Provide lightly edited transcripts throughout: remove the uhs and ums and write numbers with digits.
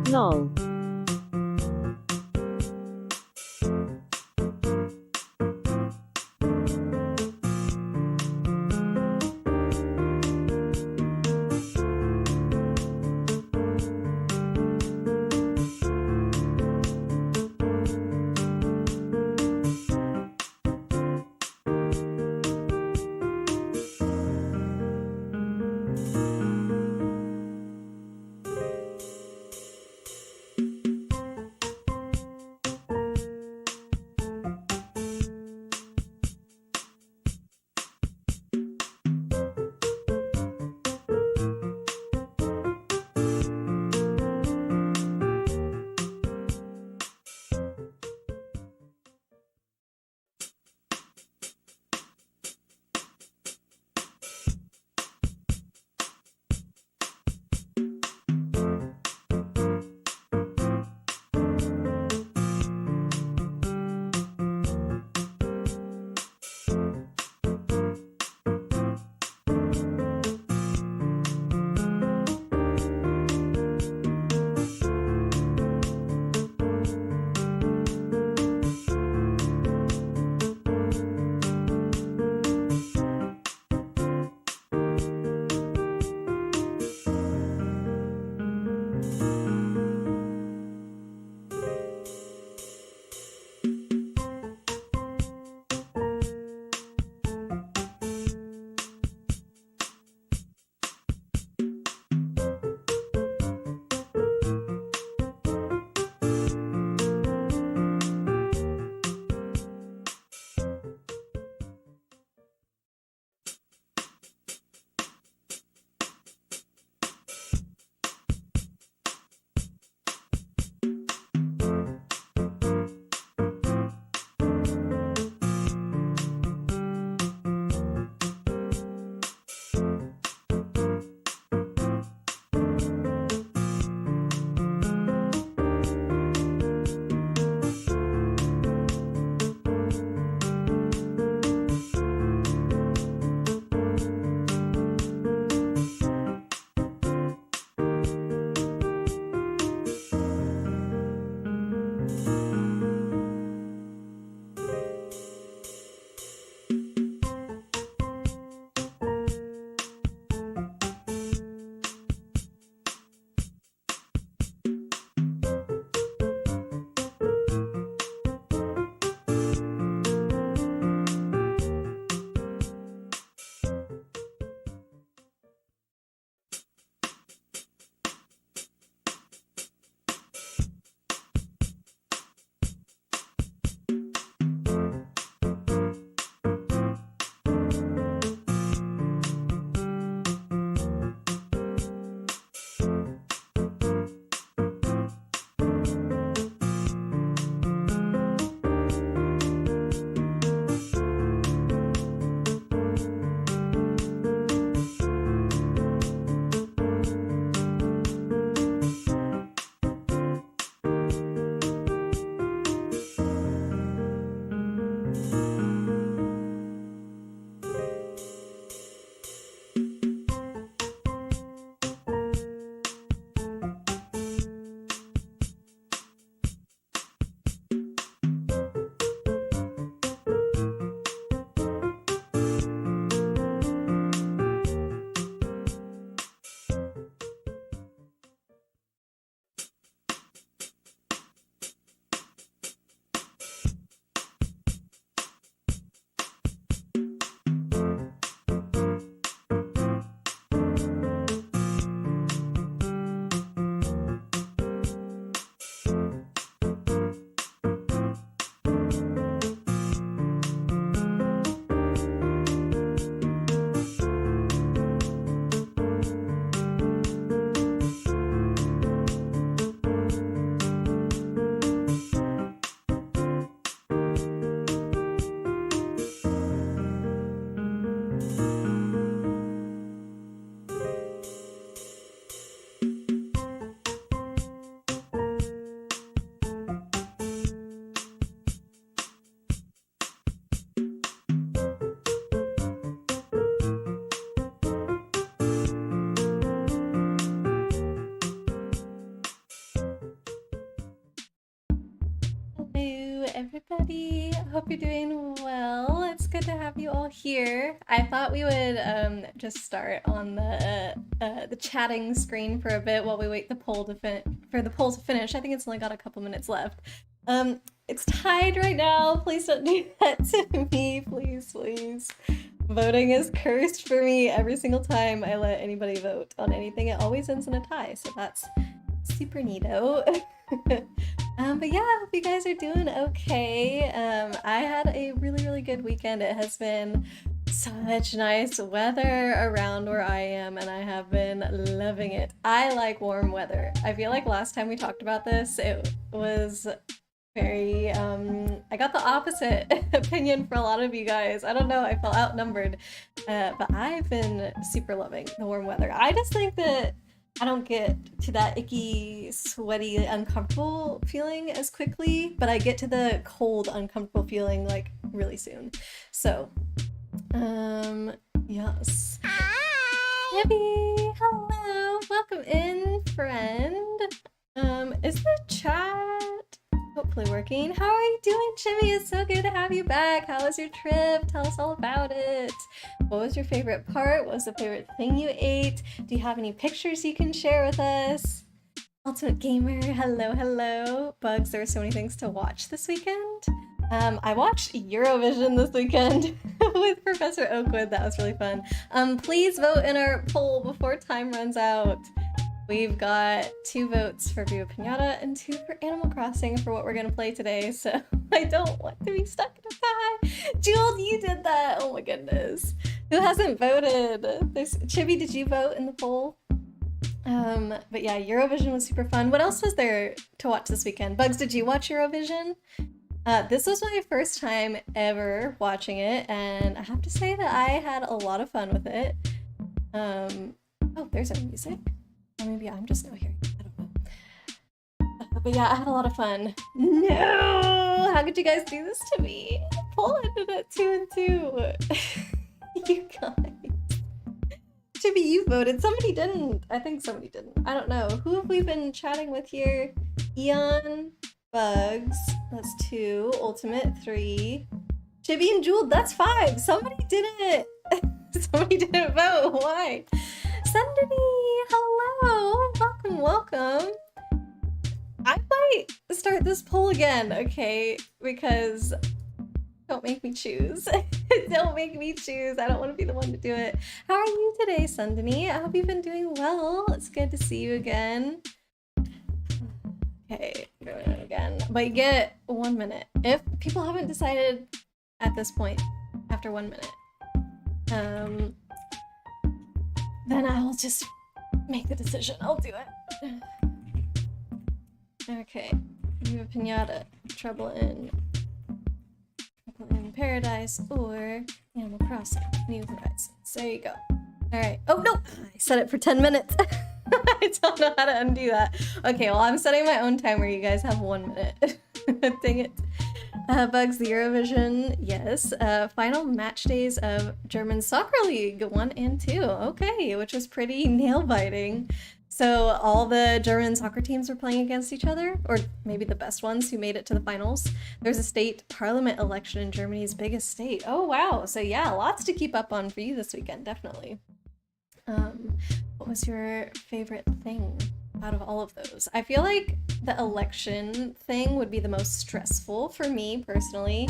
lol. everybody. Hope you're doing well. It's good to have you all here. I thought we would just start on the chatting screen for a bit while we wait for the poll to finish. I think it's only got a couple minutes left. It's tied right now. Please don't do that to me. Please, please. Voting is cursed for me. Every single time I let anybody vote on anything, it always ends in a tie. So that's super neato. But yeah, I hope you guys are doing okay. I had a really good weekend. It has been such nice weather around where I am, and I have been loving it. I like warm weather. I feel like last time we talked about this, it was very, I got the opposite opinion for a lot of you guys. I don't know, I felt outnumbered, but I've been super loving the warm weather. I just think that I don't get to that icky, sweaty, uncomfortable feeling as quickly, but I get to the cold, uncomfortable feeling like really soon. So, yes. Hi! Debbie, hello, welcome in, friend. Is the chat hopefully working? How are you doing, Jimmy? It's so good to have you back. How was your trip? Tell us all about it. What was your favorite part? What was the favorite thing you ate? Do you have any pictures you can share with us? Ultimate Gamer, hello, hello. Bugs, there were so many things to watch this weekend. I watched Eurovision this weekend with Professor Oakwood. That was really fun. Please vote in our poll before time runs out. We've got 2 votes for Viva Piñata and 2 for Animal Crossing for what we're gonna play today, so I don't want to be stuck in a tie. Jewel, you did that! Oh my goodness. Who hasn't voted? Chibi, did you vote in the poll? But yeah, Eurovision was super fun. What else was there to watch this weekend? Bugs, did you watch Eurovision? This was my first time ever watching it, and I have to say that I had a lot of fun with it. Oh, there's our music. Or maybe I'm just not hearing it. I don't know. But yeah, I had a lot of fun. No! How could you guys do this to me? Poll ended at 2 and 2. You guys. Chibi, you voted. Somebody didn't. I think somebody didn't. I don't know. Who have we been chatting with here? Eon, Bugs. That's 2. Ultimate, 3. Chibi and Jewel, that's 5. Somebody didn't. Somebody didn't vote. Why? Sundany, hello, welcome. I might start this poll again, okay? Because don't make me choose. Don't make me choose. I don't want to be the one to do it. How are you today, Sundany? I hope you've been doing well. It's good to see you again. Okay, going it again. But you get 1 minute. If people haven't decided at this point, after 1 minute, then I'll just make the decision. I'll do it. Okay. Viva Piñata, Trouble in Paradise, or Animal Crossing, New Horizons. There you go. Alright. Oh, no! I set it for 10 minutes. I don't know how to undo that. Okay, well, I'm setting my own timer. You guys have 1 minute. Dang it. Bugs, the Eurovision, yes. Final match days of German Soccer League 1 and 2. Okay, which was pretty nail-biting. So all the German soccer teams were playing against each other, or maybe the best ones who made it to the finals. There's a state parliament election in Germany's biggest state. Oh, wow. So yeah, lots to keep up on for you this weekend, definitely. What was your favorite thing out of all of those? I feel like the election thing would be the most stressful for me personally,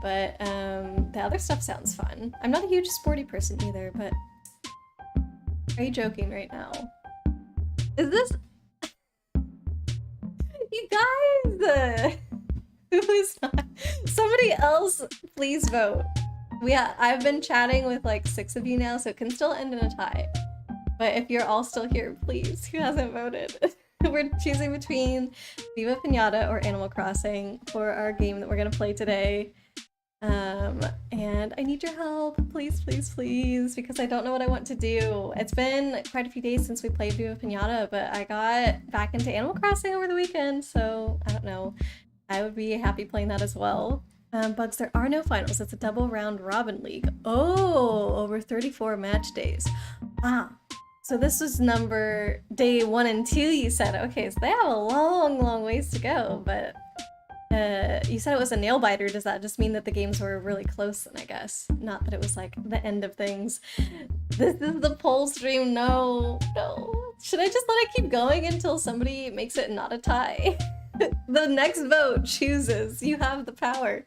but the other stuff sounds fun. I'm not a huge sporty person either, but are you joking right now? Is this you guys? Who is not? Somebody else, please vote. I've been chatting with like 6 of you now, so it can still end in a tie. But if you're all still here, please, who hasn't voted? We're choosing between Viva Piñata or Animal Crossing for our game that we're gonna play today. And I need your help, please, please, please, because I don't know what I want to do. It's been quite a few days since we played Viva Piñata, but I got back into Animal Crossing over the weekend, so I don't know. I would be happy playing that as well. Bugs, there are no finals. It's a double round robin league. Oh, over 34 match days. Ah. So this was day 1 and 2, you said. Okay, so they have a long ways to go, but You said it was a nail biter. Does that just mean that the games were really close then, I guess? Not that it was like the end of things. This is the poll stream. No, no. Should I just let it keep going until somebody makes it not a tie? The next vote chooses. You have the power.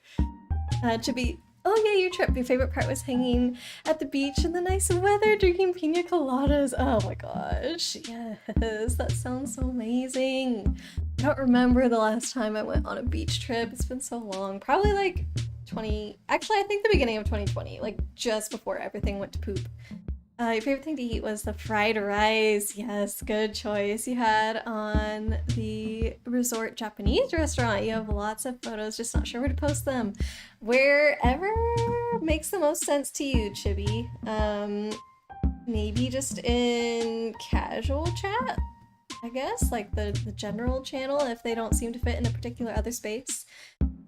To be... Oh yeah, your trip. Your favorite part was hanging at the beach in the nice weather, drinking pina coladas. Oh my gosh, yes, that sounds so amazing. I don't remember the last time I went on a beach trip. It's been so long. Probably like actually I think the beginning of 2020, like just before everything went to poop. Your favorite thing to eat was the fried rice. Yes, good choice. You had on the resort Japanese restaurant. You have lots of photos, just not sure where to post them. Wherever makes the most sense to you, Chibi. Maybe just in casual chat, I guess, like the general channel if they don't seem to fit in a particular other space.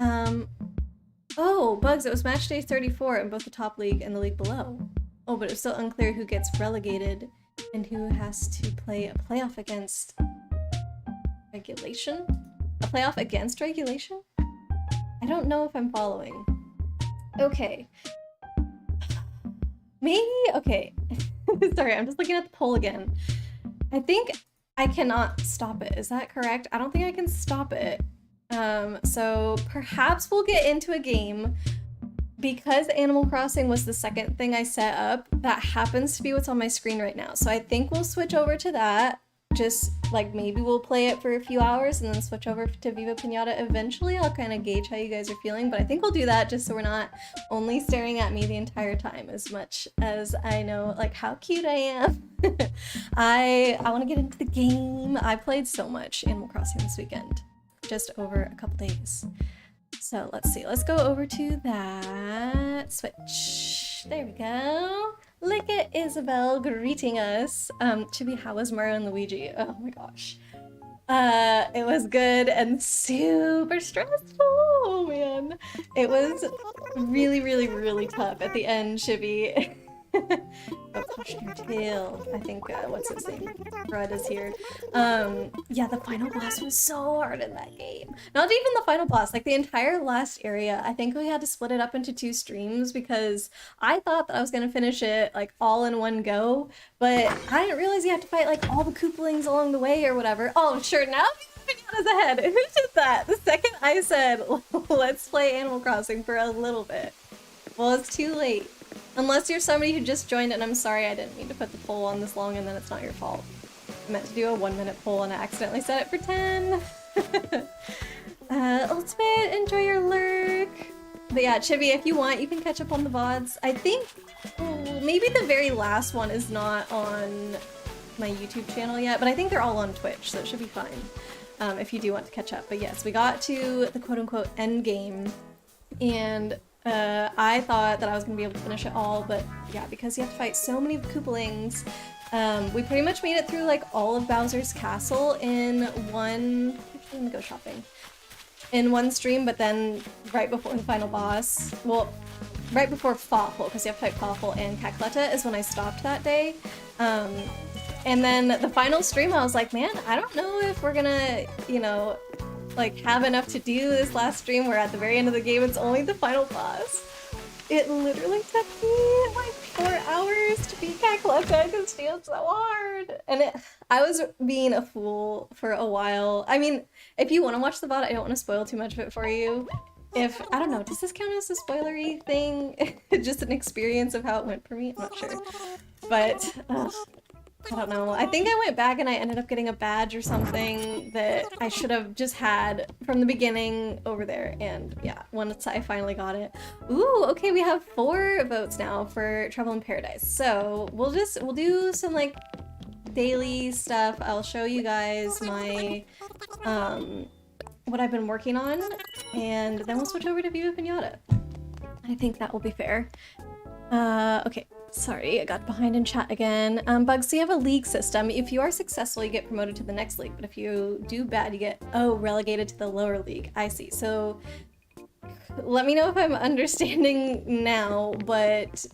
Oh, Bugs, it was match day 34 in both the top league and the league below. Oh, but it's still unclear who gets relegated and who has to play a playoff against regulation? A playoff against regulation? I don't know if I'm following. Okay. Maybe, okay. Sorry, I'm just looking at the poll again. I think I cannot stop it. Is that correct? I don't think I can stop it. So perhaps we'll get into a game. Because Animal Crossing was the second thing I set up, that happens to be what's on my screen right now. So I think we'll switch over to that. Just like maybe we'll play it for a few hours and then switch over to Viva Piñata eventually. I'll kind of gauge how you guys are feeling, but I think we'll do that just so we're not only staring at me the entire time, as much as I know like how cute I am. I want to get into the game. I played so much Animal Crossing this weekend, just over a couple days. So let's see, let's go over to that switch. There we go. Look at Isabel greeting us. Chibi, how was Mario and Luigi? Oh my gosh. It was good and super stressful. Oh man. It was really, really, really tough at the end, Chibi. Oh, caution your tail. I think, what's his name? Rudd is here. Yeah, the final boss was so hard in that game. Not even the final boss, like the entire last area. I think we had to split it up into 2 streams because I thought that I was gonna finish it like all in one go, but I didn't realize you have to fight like all the Koopalings along the way or whatever. Oh, sure, now Piñata's ahead. Who did that? The second I said, let's play Animal Crossing for a little bit. Well, it's too late. Unless you're somebody who just joined and I'm sorry I didn't mean to put the poll on this long and then it's not your fault. I meant to do a 1-minute poll and I accidentally set it for 10. Ultimate, enjoy your lurk. But yeah, Chibi, if you want, you can catch up on the VODs. I think maybe the very last one is not on my YouTube channel yet, but I think they're all on Twitch, so it should be fine if you do want to catch up. But yes, we got to the quote-unquote end game, and I thought that I was going to be able to finish it all, but yeah, because you have to fight so many Koopalings, we pretty much made it through like all of Bowser's Castle in one... Actually, let me go shopping. In one stream, but then right before the final boss, well, right before Fawful, because you have to fight Fawful and Cacletta, is when I stopped that day. And then the final stream, I was like, man, I don't know if we're gonna, you know, like have enough to do this last stream where at the very end of the game it's only the final boss. It literally took me like 4 hours to beat Cacletta because she was so hard. And I was being a fool for a while. I mean, if you want to watch the VOD, I don't want to spoil too much of it for you. If, I don't know, does this count as a spoilery thing? Just an experience of how it went for me? I'm not sure. But, I don't know. I think I went back and I ended up getting a badge or something that I should have just had from the beginning over there. And yeah, once I finally got it. Ooh, okay, we have 4 votes now for Trouble in Paradise. So we'll do some like daily stuff. I'll show you guys my, what I've been working on, and then we'll switch over to Viva Piñata. I think that will be fair. Okay. Sorry, I got behind in chat again. Bugs, so you have a league system. If you are successful, you get promoted to the next league, but if you do bad, you get, relegated to the lower league. I see. So let me know if I'm understanding now, but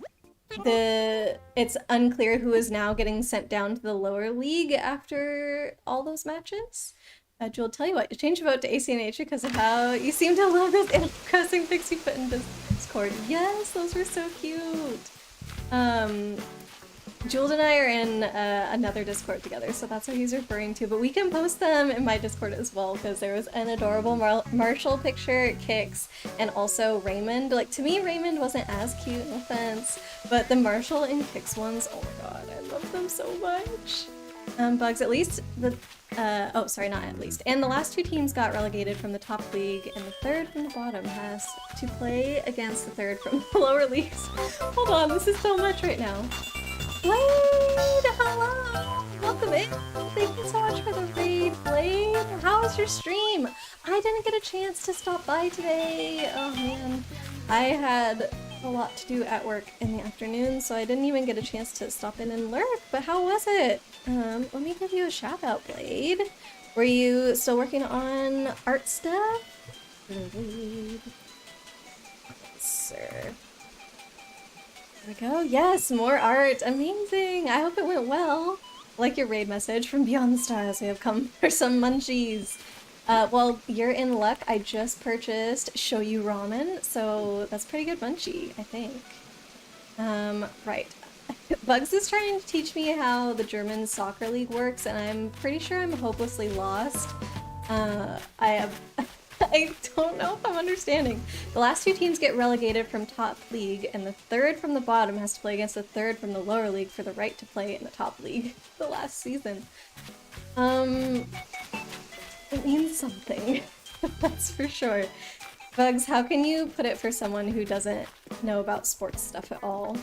it's unclear who is now getting sent down to the lower league after all those matches. Jewel, tell you what, you changed your vote to ACNH because of how you seem to love those Animal Crossing pics you put in Discord. Yes, those were so cute. Jules and I are in another Discord together, so that's what he's referring to, but we can post them in my Discord as well, because there was an adorable Marshall picture, Kix, and also Raymond. Like, to me, Raymond wasn't as cute, no offense, but the Marshall and Kix ones, oh my god, I love them so much. Bugs, at least the, oh, sorry, not at least. And the last two teams got relegated from the top league, and the third from the bottom has to play against the third from the lower leagues. Hold on, this is so much right now. Blade! Hello! Welcome in! Thank you so much for the raid, Blade! How was your stream? I didn't get a chance to stop by today! Oh man. I had a lot to do at work in the afternoon, so I didn't even get a chance to stop in and lurk, but how was it? Let me give you a shout out, Blade. Were you still working on art stuff? Blade. Sir. There we go. Yes, more art. Amazing. I hope it went well. Like your raid message from Beyond the Stars. We have come for some munchies. Well, you're in luck. I just purchased Shoyu Ramen, so that's pretty good munchie, I think. Right. Bugs is trying to teach me how the German soccer league works, and I'm pretty sure I'm hopelessly lost. I don't know if I'm understanding. The last two teams get relegated from top league, and the third from the bottom has to play against the third from the lower league for the right to play in the top league the last season. It means something. That's for sure. Bugs, how can you put it for someone who doesn't know about sports stuff at all?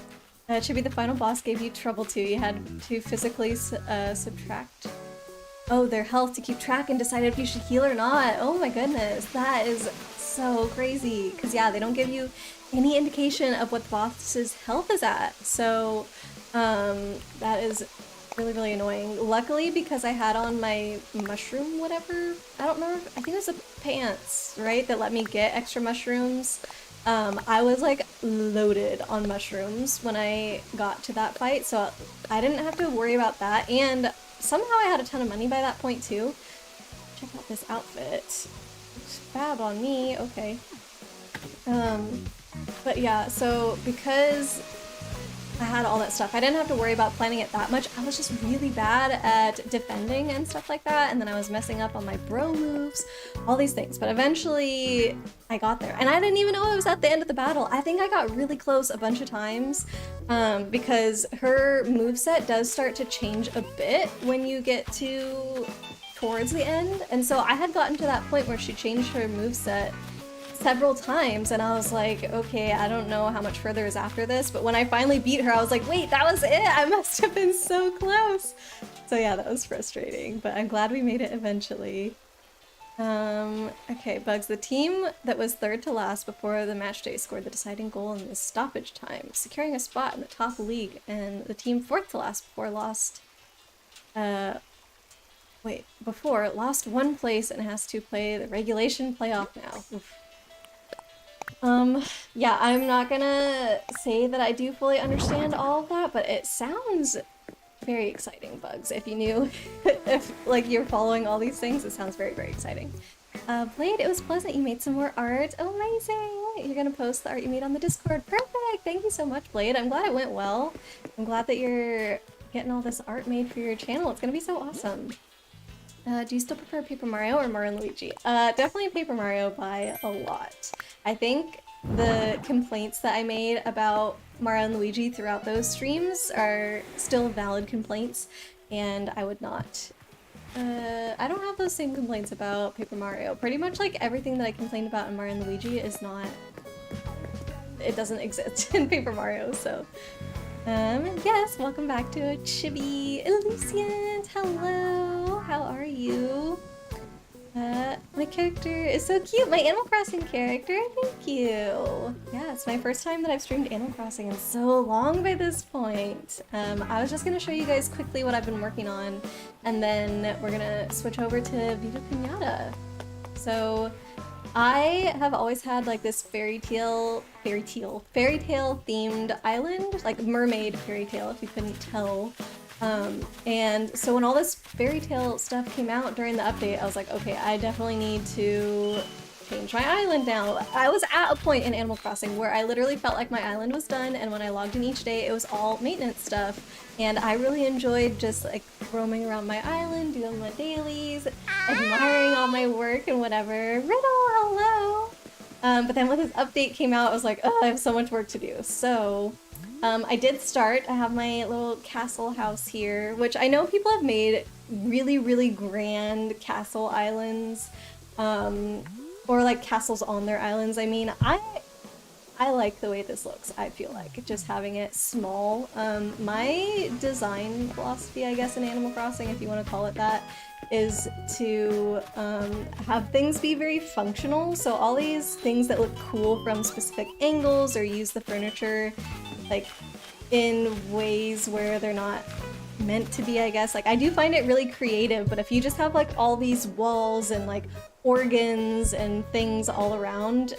It should be the final boss gave you trouble too. You had to physically subtract their health to keep track and decide if you should heal or not. Oh my goodness, that is so crazy. Because yeah, they don't give you any indication of what the boss's health is at. So that is really, really annoying. Luckily, because I had on my mushroom whatever, I don't remember, I think it was the pants, right, that let me get extra mushrooms. I was like loaded on mushrooms when I got to that fight, so I didn't have to worry about that, and somehow I had a ton of money by that point too. Check out this outfit. Looks fab on me, okay. But yeah, so because I had all that stuff, I didn't have to worry about planning it that much. I was just really bad at defending and stuff like that, and then I was messing up on my bro moves, all these things, but eventually I got there. And I didn't even know it was at the end of the battle. I think I got really close a bunch of times, because her moveset does start to change a bit when you get towards the end, and so I had gotten to that point where she changed her moveset several times, and I was like, okay, I don't know how much further is after this, but when I finally beat her, I was like, wait, that was it? I must have been so close! So yeah, that was frustrating, but I'm glad we made it eventually. Okay, Bugs, the team that was third to last before the match day scored the deciding goal in the stoppage time, securing a spot in the top league, and the team fourth to last lost one place and has to play the regulation playoff now. Oof. Yeah, I'm not gonna say that I do fully understand all of that, but it sounds very exciting, Bugs. If you knew, if like you're following all these things, it sounds very, very exciting. Blade, it was pleasant. You made some more art. Oh, amazing! You're gonna post the art you made on the Discord. Perfect! Thank you so much, Blade. I'm glad it went well. I'm glad that you're getting all this art made for your channel. It's gonna be so awesome. Do you still prefer Paper Mario or Mario and Luigi? Definitely Paper Mario by a lot. I think the complaints that I made about Mario and Luigi throughout those streams are still valid complaints, and I would not... I don't have those same complaints about Paper Mario. Pretty much like everything that I complained about in Mario and Luigi is not... it doesn't exist in Paper Mario, so... yes, welcome back to a chibi Lucian. Hello, how are you? My character is so cute. My Animal Crossing character, thank you. Yeah, it's my first time that I've streamed Animal Crossing in so long by this point. I was just gonna show you guys quickly what I've been working on, and then we're gonna switch over to Viva Piñata. So, I have always had like this fairy tale themed island, like mermaid fairy tale if you couldn't tell. And so when all this fairy tale stuff came out during the update, I was like, okay, I definitely need to change my island now. I was at a point in Animal Crossing where I literally felt like my island was done, and when I logged in each day, it was all maintenance stuff. And I really enjoyed just like roaming around my island, doing my dailies, admiring all my work and whatever. Riddle, hello! But then when this update came out, I was like, oh, I have so much work to do. So I did start. I have my little castle house here, which I know people have made really, really grand castle islands. Or like castles on their islands. I mean, I like the way this looks, I feel like, just having it small. My design philosophy, I guess, in Animal Crossing, if you want to call it that, is to have things be very functional. So all these things that look cool from specific angles, or use the furniture like in ways where they're not meant to be, I guess. Like, I do find it really creative, but if you just have like all these walls and like organs and things all around,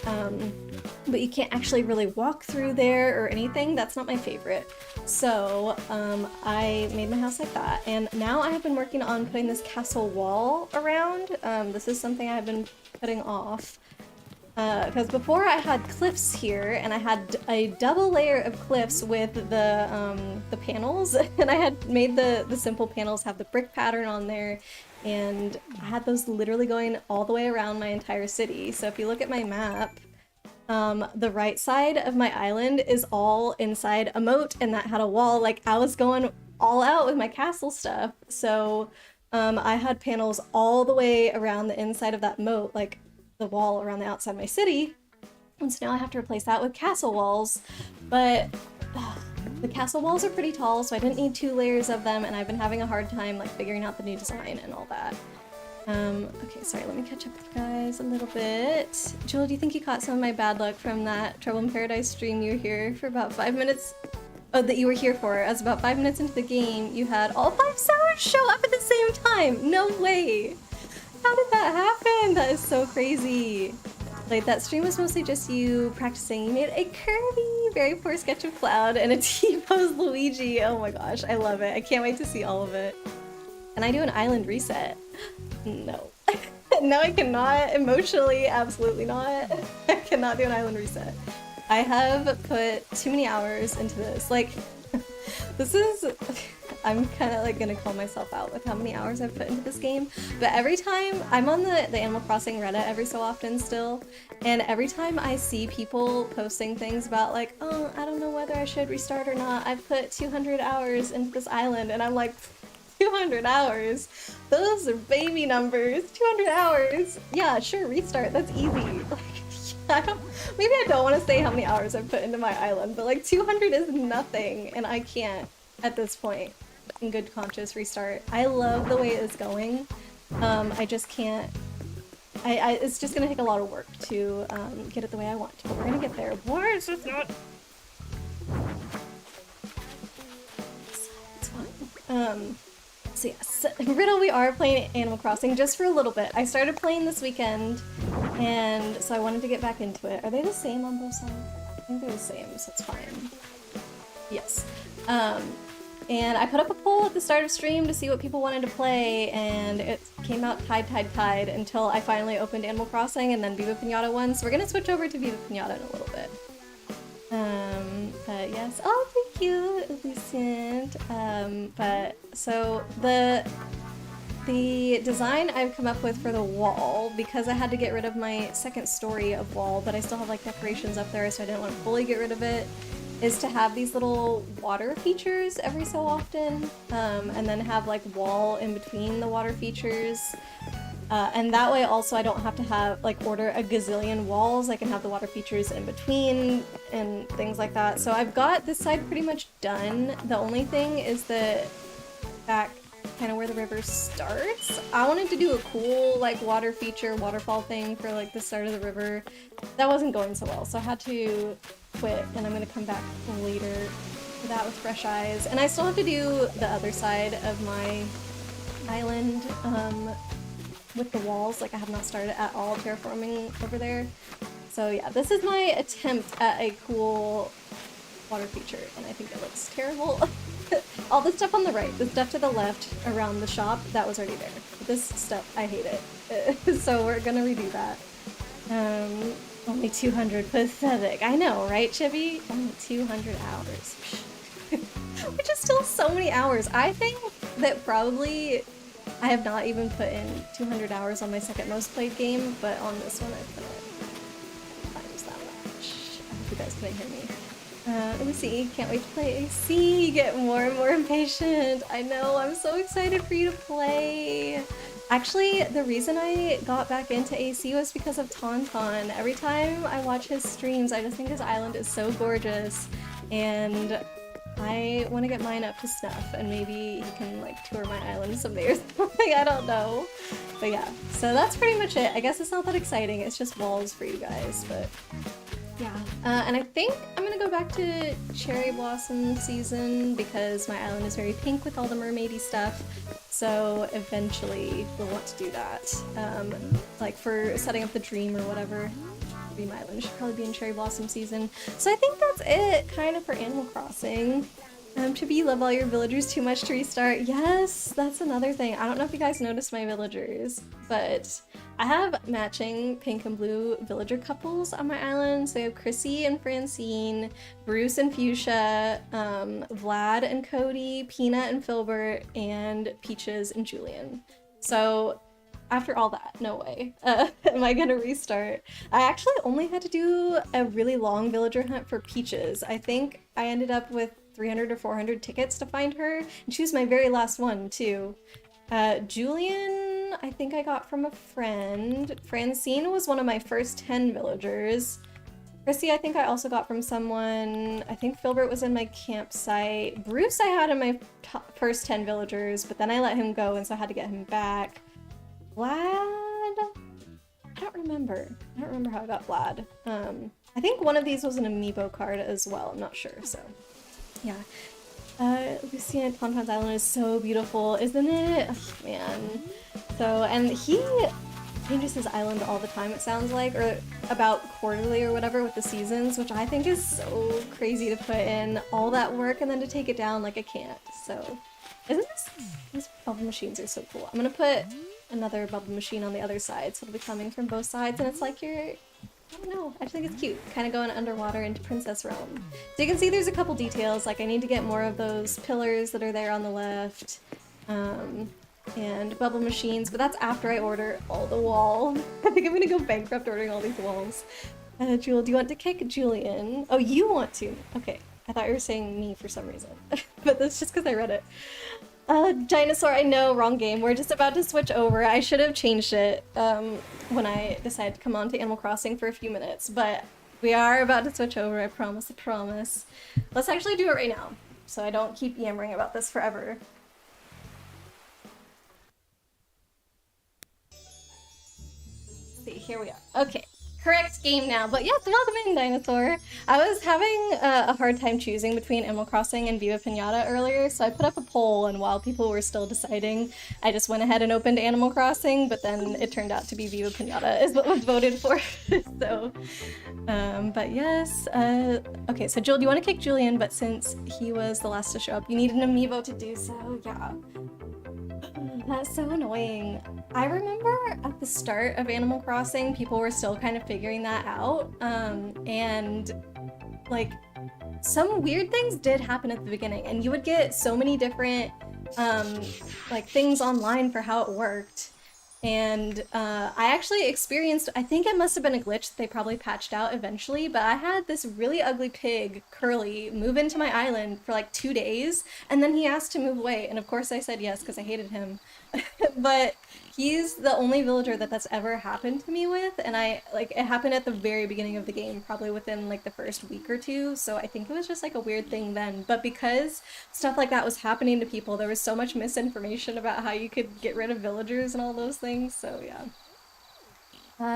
but you can't actually really walk through there or anything, that's not my favorite. So I made my house like that, and now I have been working on putting this castle wall around. This is something I've been putting off because before I had cliffs here, and I had a double layer of cliffs with the panels, and I had made the simple panels have the brick pattern on there, and I had those literally going all the way around my entire city. So if you look at my map, the right side of my island is all inside a moat, and that had a wall. Like, I was going all out with my castle stuff. So I had panels all the way around the inside of that moat, like the wall around the outside of my city. And so now I have to replace that with castle walls. But the castle walls are pretty tall, so I didn't need 2 layers of them, and I've been having a hard time like figuring out the new design and all that. Okay, sorry, let me catch up with you guys a little bit. Joel, do you think you caught some of my bad luck from that Trouble in Paradise stream? You were here for about 5 minutes. Oh, that you were here for. As about 5 minutes into the game, you had all 5 sours show up at the same time. No way. How did that happen? That is so crazy. Like, that stream was mostly just you practicing. You made a Kirby, very poor sketch of Cloud, and a T-pose Luigi. Oh my gosh, I love it. I can't wait to see all of it. Can I do an island reset? No. No, I cannot. Emotionally, absolutely not. I cannot do an island reset. I have put too many hours into this. Like, this is... I'm kind of like gonna call myself out with how many hours I've put into this game, but every time I'm on the Animal Crossing Reddit every so often still, and every time I see people posting things about like, oh, I don't know whether I should restart or not, I've put 200 hours into this island, and I'm like, 200 hours? Those are baby numbers. 200 hours? Yeah, sure, restart, that's easy. Like, maybe I don't want to say how many hours I've put into my island, but like 200 is nothing, and I can't at this point in good conscience restart. I love the way it's going. I just can't. It's just gonna take a lot of work to get it the way I want to, but we're gonna get there. Why is this not? It's fine. So yes, Riddle, we are playing Animal Crossing just for a little bit. I started playing this weekend, and so I wanted to get back into it. Are they the same on both sides? I think they're the same, so it's fine. Yes. And I put up a poll at the start of stream to see what people wanted to play, and it came out tied until I finally opened Animal Crossing and then Viva Piñata won, so we're gonna switch over to Viva Piñata in a little bit. But yes, oh, thank you, Lucient. But so the design I've come up with for the wall, because I had to get rid of my second story of wall, but I still have like decorations up there, so I didn't want to fully get rid of it, is to have these little water features every so often, and then have like wall in between the water features. And that way also I don't have to have like order a gazillion walls. I can have the water features in between and things like that. So I've got this side pretty much done. The only thing is the back kind of where the river starts. I wanted to do a cool like water feature, waterfall thing for like the start of the river. That wasn't going so well, so I had to quit, and I'm gonna come back later for that with fresh eyes. And I still have to do the other side of my island with the walls. Like, I have not started at all terraforming over there. So yeah, this is my attempt at a cool water feature, and I think it looks terrible. all the stuff on the right, the stuff to the left around the shop, that was already there. This stuff, I hate it. So we're gonna redo that. Only 200, pathetic. I know, right, Chibi? Only 200 hours. Which is still so many hours. I think that probably I have not even put in 200 hours on my second most played game, but on this one I put it times that much. I hope you guys can hear me. Lucy, can't wait to play AC. Get more and more impatient. I know, I'm so excited for you to play. Actually, the reason I got back into AC was because of Tauntaun. Every time I watch his streams, I just think his island is so gorgeous, and I want to get mine up to snuff, and maybe he can like tour my island someday or something, I don't know. But yeah, so that's pretty much it. I guess it's not that exciting, it's just walls for you guys, but yeah. And I think I'm gonna go back to cherry blossom season because my island is very pink with all the mermaidy stuff. So eventually we'll want to do that. Like for setting up the dream or whatever. Dream Island should probably be in cherry blossom season. So I think that's it kind of for Animal Crossing. Chibi, you love all your villagers too much to restart. Yes, that's another thing. I don't know if you guys noticed my villagers, but I have matching pink and blue villager couples on my island. So I have Chrissy and Francine, Bruce and Fuchsia, Vlad and Cody, Peanut and Filbert, and Peaches and Julian. So after all that, no way am I gonna restart. I actually only had to do a really long villager hunt for Peaches. I think I ended up with 300 or 400 tickets to find her, and she was my very last one too. Julian, I think I got from a friend. Francine was one of my first 10 villagers. Chrissy, I think I also got from someone. I think Filbert was in my campsite. Bruce I had in my first 10 villagers, but then I let him go, and so I had to get him back. Vlad? I don't remember. I don't remember how I got Vlad. I think one of these was an amiibo card as well. I'm not sure, so yeah. Lucy and Tauntaun's Island is so beautiful, isn't it? Oh, man. So, and he changes his island all the time, it sounds like, or about quarterly or whatever with the seasons, which I think is so crazy to put in all that work and then to take it down, like I can't. So, isn't this, these bubble machines are so cool. I'm gonna put another bubble machine on the other side, so it'll be coming from both sides, and it's like you're, I don't know, I just think it's cute, kind of going underwater into Princess Realm. So you can see there's a couple details, like I need to get more of those pillars that are there on the left, and bubble machines, but that's after I order all the wall. I think I'm gonna go bankrupt ordering all these walls. Jewel, do you want to kick Julian? Oh, you want to? Okay, I thought you were saying me for some reason, but that's just because I read it. Dinosaur, I know, wrong game. We're just about to switch over. I should have changed it when I decided to come on to Animal Crossing for a few minutes, but we are about to switch over, I promise, I promise. Let's actually do it right now, so I don't keep yammering about this forever. Let's see, here we are. Okay. Correct game now, but yes, welcome in, Dinosaur. I was having a hard time choosing between Animal Crossing and Viva Piñata earlier, so I put up a poll, and while people were still deciding, I just went ahead and opened Animal Crossing, but then it turned out to be Viva Piñata is what was voted for, so, but yes, okay, so Jill, do you want to kick Julian, but since he was the last to show up, you need an amiibo to do so, yeah. That's so annoying. I remember at the start of Animal Crossing, people were still kind of figuring that out, and like some weird things did happen at the beginning, and you would get so many different like things online for how it worked. And I actually experienced, I think it must have been a glitch that they probably patched out eventually, but I had this really ugly pig, Curly, move into my island for like 2 days, and then he asked to move away, and of course I said yes because I hated him. But he's the only villager that's ever happened to me with, and it happened at the very beginning of the game, probably within like the first week or two, so I think it was just like a weird thing then. But because stuff like that was happening to people, there was so much misinformation about how you could get rid of villagers and all those things, so yeah.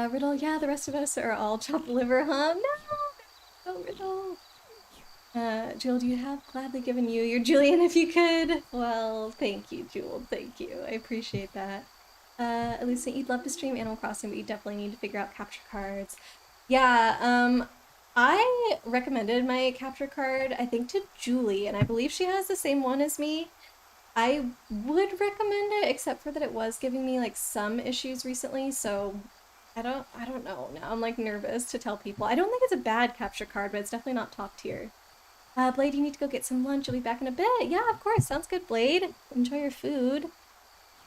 Riddle, yeah, the rest of us are all chopped liver, huh? No! Oh, Riddle. Jewel, do you have gladly given you your Julian if you could? Well, thank you, Jewel, thank you. I appreciate that. Elisa, you'd love to stream Animal Crossing, but you definitely need to figure out capture cards. Yeah, I recommended my capture card, I think, to Julie, and I believe she has the same one as me. I would recommend it, except for that it was giving me like some issues recently, so I don't know. Now I'm like nervous to tell people. I don't think it's a bad capture card, but it's definitely not top tier. Blade, you need to go get some lunch. You'll be back in a bit. Yeah, of course. Sounds good, Blade. Enjoy your food.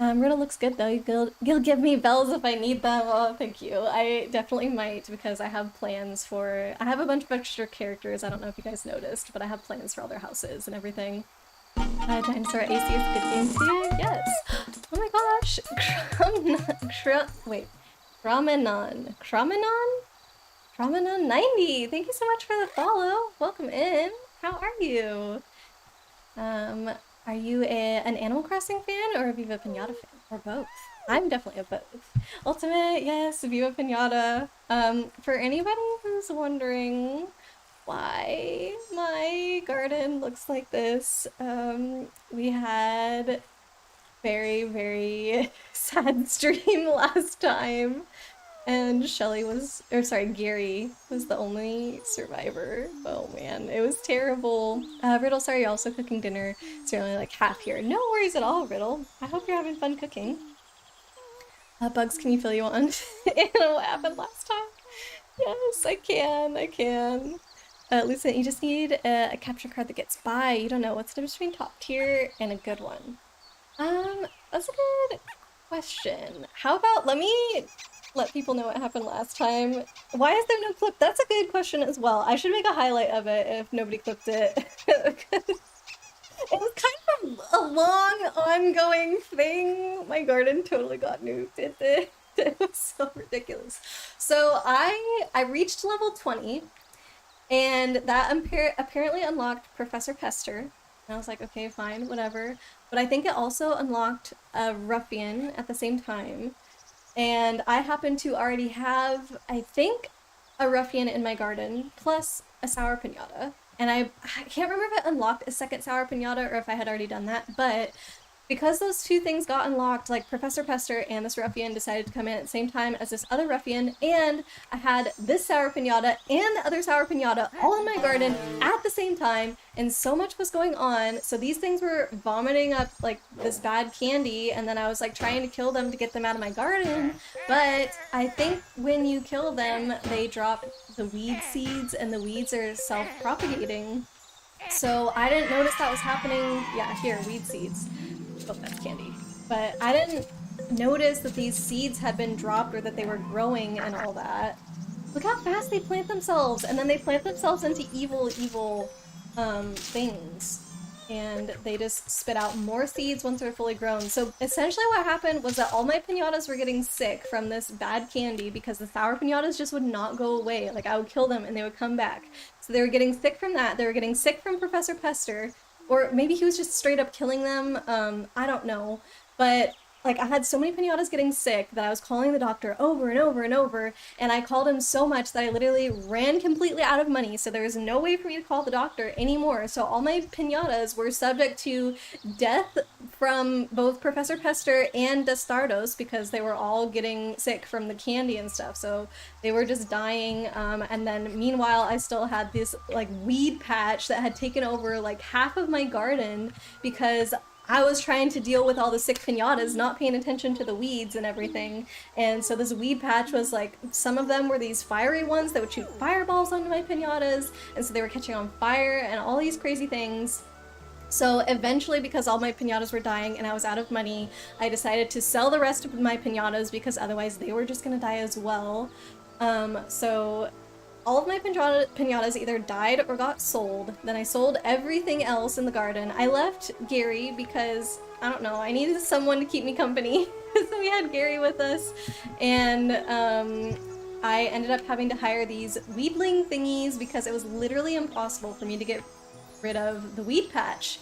Riddle looks good though. You'll give me bells if I need them. Oh, thank you. I definitely might because I have plans for. I have a bunch of extra characters. I don't know if you guys noticed, but I have plans for all their houses and everything. Dinosaur AC is a good game too. Yes. Oh my gosh. Wait. Kramenon 90. Thank you so much for the follow. Welcome in. How are you? Are you an Animal Crossing fan or a Viva Piñata fan? Or both? I'm definitely a both. Ultimate, yes, Viva Piñata. For anybody who's wondering why my garden looks like this, we had very, very sad stream last time. And Gary was the only survivor. Oh man, it was terrible. Riddle, sorry, you're also cooking dinner. So you're only like half here. No worries at all, Riddle. I hope you're having fun cooking. Bugs, can you fill you on? Anna, what happened last time? Yes, I can. Lucent, you just need a capture card that gets by. You don't know what's the difference between top tier and a good one. That's a good question. How about let me let people know what happened last time. Why is there no clip? That's a good question as well. I should make a highlight of it if nobody clipped it. It was kind of a long, ongoing thing. My garden totally got nuked. It did. It was so ridiculous. So I reached level 20, and that apparently unlocked Professor Pester. And I was like, okay, fine, whatever. But I think it also unlocked a ruffian at the same time. And I happen to already have, I think, a ruffian in my garden, plus a sour piñata. And I can't remember if it unlocked a second sour piñata or if I had already done that, but because those two things got unlocked, like Professor Pester and this ruffian decided to come in at the same time as this other ruffian, and I had this sour piñata and the other sour piñata all in my garden at the same time, and so much was going on. So these things were vomiting up like this bad candy, and then I was like trying to kill them to get them out of my garden, but I think when you kill them, they drop the weed seeds, and the weeds are self-propagating. So I didn't notice that was happening. Yeah, here, weed seeds. Oh, that's candy. But I didn't notice that these seeds had been dropped or that they were growing and all that. Look how fast they plant themselves, and then they plant themselves into evil things. And they just spit out more seeds once they're fully grown. So essentially what happened was that all my piñatas were getting sick from this bad candy because the sour piñatas just would not go away. Like, I would kill them and they would come back. So they were getting sick from that. They were getting sick from Professor Pester. Or maybe he was just straight up killing them. I don't know. But like, I had so many piñatas getting sick that I was calling the doctor over and over and over, and I called him so much that I literally ran completely out of money, so there was no way for me to call the doctor anymore. So all my piñatas were subject to death from both Professor Pester and Destardos because they were all getting sick from the candy and stuff, so they were just dying. And then meanwhile I still had this like weed patch that had taken over like half of my garden because I was trying to deal with all the sick piñatas, not paying attention to the weeds and everything. And so this weed patch was like, some of them were these fiery ones that would shoot fireballs onto my piñatas, and so they were catching on fire and all these crazy things. So eventually, because all my piñatas were dying and I was out of money, I decided to sell the rest of my piñatas because otherwise they were just gonna die as well. So all of my piñatas either died or got sold. Then I sold everything else in the garden. I left Gary because, I don't know, I needed someone to keep me company. So we had Gary with us, and I ended up having to hire these weedling thingies because it was literally impossible for me to get rid of the weed patch.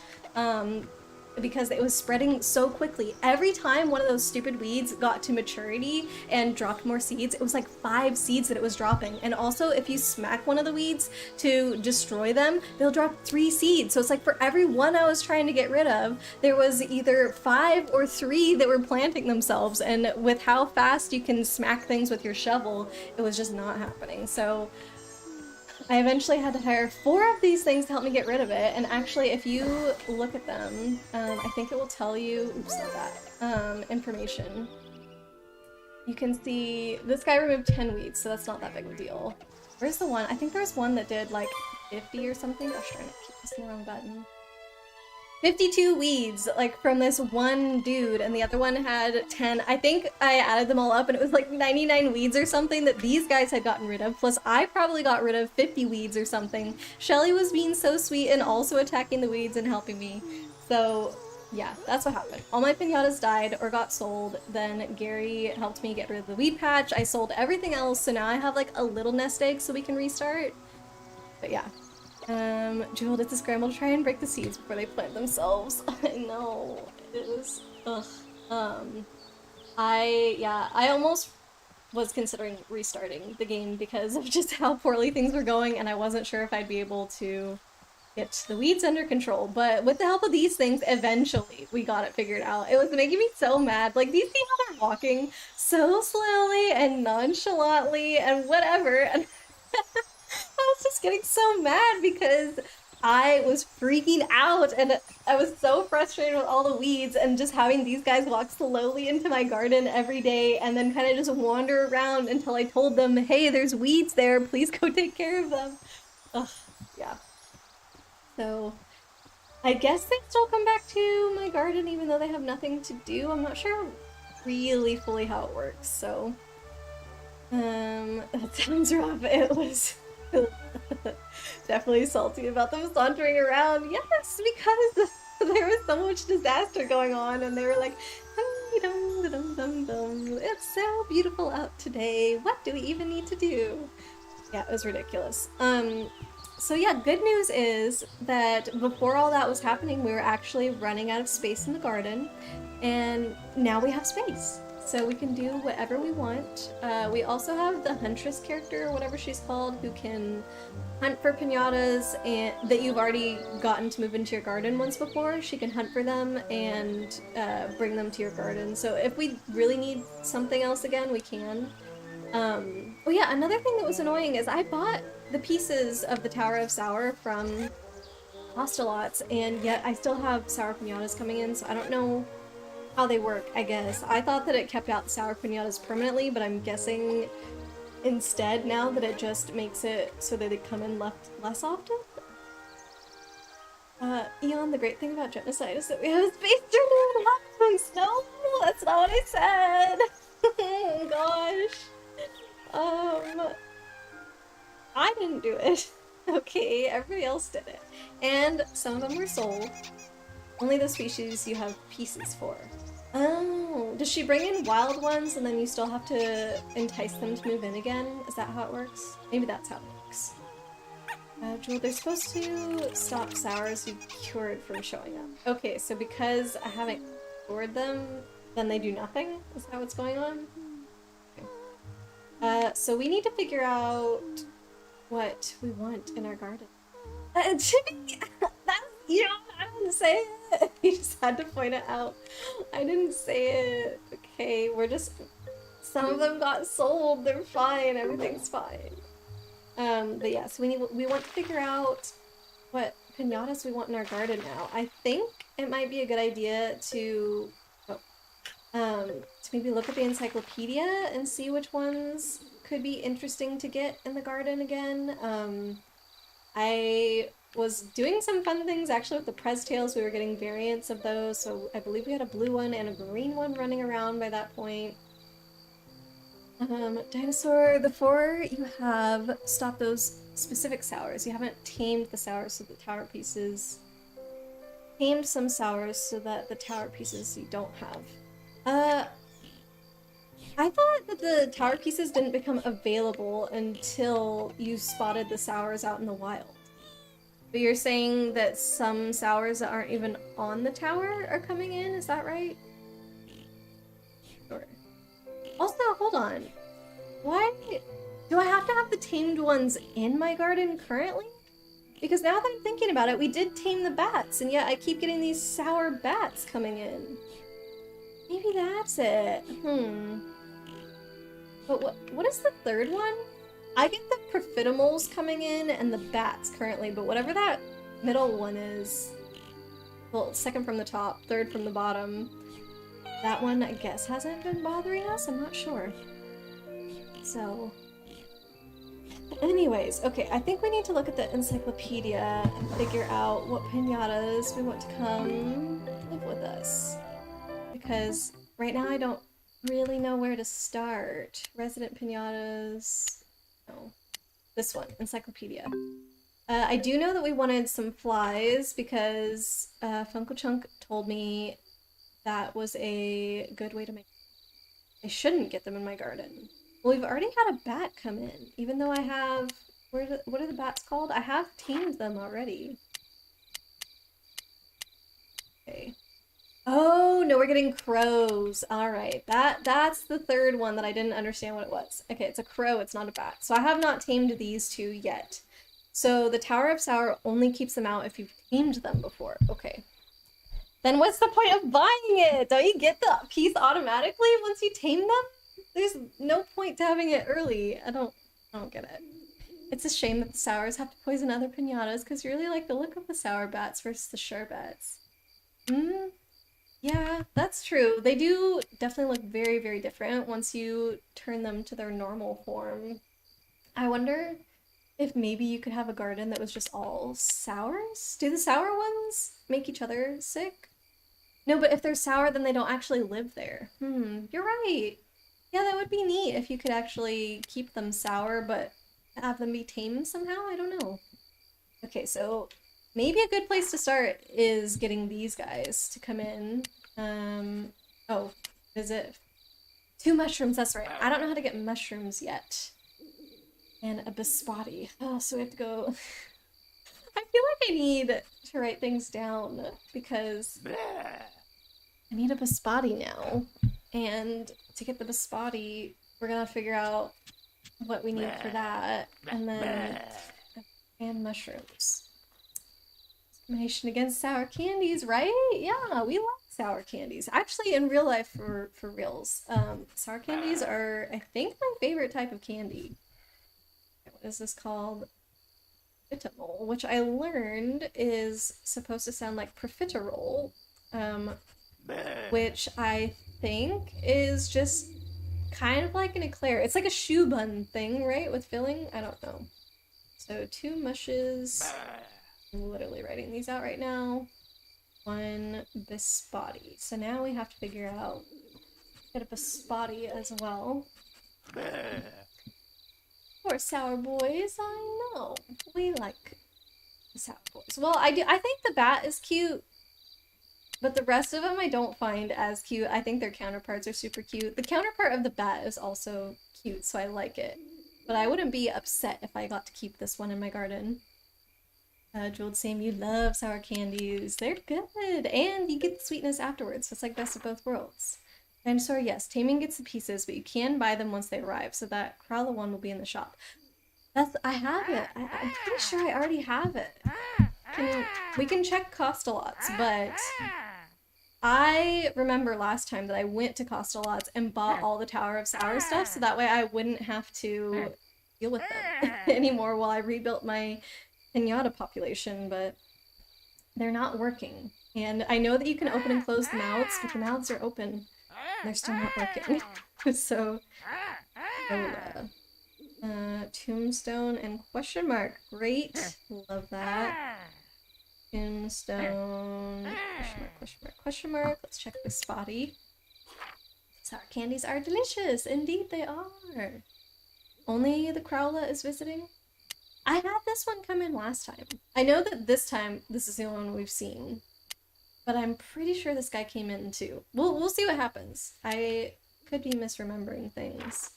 Because it was spreading so quickly. Every time one of those stupid weeds got to maturity and dropped more seeds, it was like 5 seeds that it was dropping. And also, if you smack one of the weeds to destroy them, they'll drop 3 seeds. So it's like for every one I was trying to get rid of, there was either 5 or 3 that were planting themselves. And with how fast you can smack things with your shovel, it was just not happening. So I eventually had to hire 4 of these things to help me get rid of it, and actually if you look at them, I think it will tell you, oops, not that, information. You can see this guy removed 10 weeds, so that's not that big of a deal. Where's the one? I think there was one that did like 50 or something. Gosh darn it, I keep pressing the wrong button. 52 weeds, like from this one dude, and the other one had 10. I think I added them all up and it was like 99 weeds or something that these guys had gotten rid of, plus I probably got rid of 50 weeds or something. Shelly was being so sweet and also attacking the weeds and helping me. So yeah, that's what happened. All my piñatas died or got sold, then Gary helped me get rid of the weed patch. I sold everything else, so now I have like a little nest egg so we can restart. But yeah. Jewel did to scramble to try and break the seeds before they plant themselves. I know. It was, ugh. I almost was considering restarting the game because of just how poorly things were going, and I wasn't sure if I'd be able to get the weeds under control. But with the help of these things, eventually we got it figured out. It was making me so mad. Like, these people are walking so slowly and nonchalantly and whatever, and I was just getting so mad because I was freaking out and I was so frustrated with all the weeds and just having these guys walk slowly into my garden every day and then kind of just wander around until I told them, hey, there's weeds there, please go take care of them. Ugh, yeah. So I guess they still come back to my garden even though they have nothing to do. I'm not sure really fully how it works, so that sounds rough. It was definitely salty about them sauntering around. Yes, because there was so much disaster going on and they were like, it's so beautiful out today, what do we even need to do? Yeah, it was ridiculous. So yeah, good news is that before all that was happening, we were actually running out of space in the garden, and now we have space. So we can do whatever we want. We also have the huntress character, or whatever she's called, who can hunt for piñatas and that you've already gotten to move into your garden once before. She can hunt for them and bring them to your garden. So if we really need something else again, we can. Oh yeah, another thing that was annoying is I bought the pieces of the Tower of Sour from Hostalots, and yet I still have sour piñatas coming in, so I don't know how they work, I guess. I thought that it kept out the sour piñatas permanently, but I'm guessing instead now that it just makes it so that they come in less often? Eon, the great thing about genocide is that we have space to do homes. No, that's not what I said! Gosh. I didn't do it. Okay, everybody else did it. And some of them were sold. Only the species you have pieces for. Oh, does she bring in wild ones and then you still have to entice them to move in again? Is that how it works? Maybe that's how it works. Jewel, they're supposed to stop sours you've cured from showing up. Okay, so because I haven't cured them, then they do nothing? Is that what's going on? Okay. So we need to figure out what we want in our garden. Jimmy, that's, you know, I didn't say it. You just had to point it out. I didn't say it. Okay, we're just, some of them got sold. They're fine. Everything's fine. But yeah, so we want to figure out what piñatas we want in our garden now. I think it might be a good idea to maybe look at the encyclopedia and see which ones could be interesting to get in the garden again. I was doing some fun things actually with the Prez tails. We were getting variants of those, so I believe we had a blue one and a green one running around by that point. Dinosaur, the 4 you have stopped those specific sours. You haven't tamed the sours so the tower pieces. Tamed some sours so that the tower pieces you don't have. I thought that the tower pieces didn't become available until you spotted the sours out in the wild. But you're saying that some sours that aren't even on the tower are coming in, is that right? Sure. Also, hold on. Why do I have to have the tamed ones in my garden currently? Because now that I'm thinking about it, we did tame the bats, and yet I keep getting these sour bats coming in. Maybe that's it. But what is the third one? I get the profiteroles coming in and the bats currently, but whatever that middle one is, well, second from the top, third from the bottom, that one, I guess, hasn't been bothering us? I'm not sure. So... anyways, okay, I think we need to look at the encyclopedia and figure out what piñatas we want to come live with us. Because right now I don't really know where to start. Resident piñatas... no. This one, encyclopedia. I do know that we wanted some flies because Funko Chunk told me that was a good way to make... I shouldn't get them in my garden. Well, we've already had a bat come in, even though I have... what are the bats called? I have tamed them already. Okay. Oh, no, we're getting crows. Alright, that's the third one that I didn't understand what it was. Okay, it's a crow, it's not a bat. So I have not tamed these two yet. So the Tower of Sour only keeps them out if you've tamed them before. Okay. Then what's the point of buying it? Don't you get the piece automatically once you tame them? There's no point to having it early. I don't get it. It's a shame that the sours have to poison other piñatas because you really like the look of the sour bats versus the sure bats. Yeah, that's true. They do definitely look very, very different once you turn them to their normal form. I wonder if maybe you could have a garden that was just all sours? Do the sour ones make each other sick? No, but if they're sour, then they don't actually live there. You're right. Yeah, that would be neat if you could actually keep them sour, but have them be tamed somehow? I don't know. Okay, so maybe a good place to start is getting these guys to come in. Oh, visit. 2 mushrooms, that's right. I don't know how to get mushrooms yet. And a biscotti. Oh, so we have to go... I feel like I need to write things down because I need a biscotti now. And to get the biscotti, we're gonna figure out what we need for that. And then... and mushrooms. Discrimination against sour candies, right? Yeah, we like sour candies. Actually, in real life, for reals, sour candies are, I think, my favorite type of candy. What is this called? Profiterole, which I learned is supposed to sound like profiterole, which I think is just kind of like an eclair. It's like a shoe bun thing, right? With filling? I don't know. So 2 mushes. I'm literally writing these out right now. 1 biscotti. So now we have to figure out get a biscotti as well. Poor sour boys, I know. We like the sour boys. Well, I think the bat is cute, but the rest of them I don't find as cute. I think their counterparts are super cute. The counterpart of the bat is also cute, so I like it. But I wouldn't be upset if I got to keep this one in my garden. Jeweled Sam, you love sour candies. They're good, and you get the sweetness afterwards. So it's like best of both worlds. Dinosaur, yes, taming gets the pieces, but you can buy them once they arrive, so that Crowler one will be in the shop. I have it. I'm pretty sure I already have it. We can check Cost-a-Lots, but I remember last time that I went to Cost-a-Lots and bought all the Tower of Sour stuff, so that way I wouldn't have to deal with them anymore while I rebuilt my piñata population, but they're not working. And I know that you can open and close the mouths, but the mouths are open. They're still not working. So, tombstone and question mark. Great. Love that. Tombstone, question mark, question mark, question mark. Let's check this spotty. Sour candies are delicious. Indeed they are. Only the Crowla is visiting. I had this one come in last time. I know that this time, this is the only one we've seen. But I'm pretty sure this guy came in too. We'll see what happens. I could be misremembering things.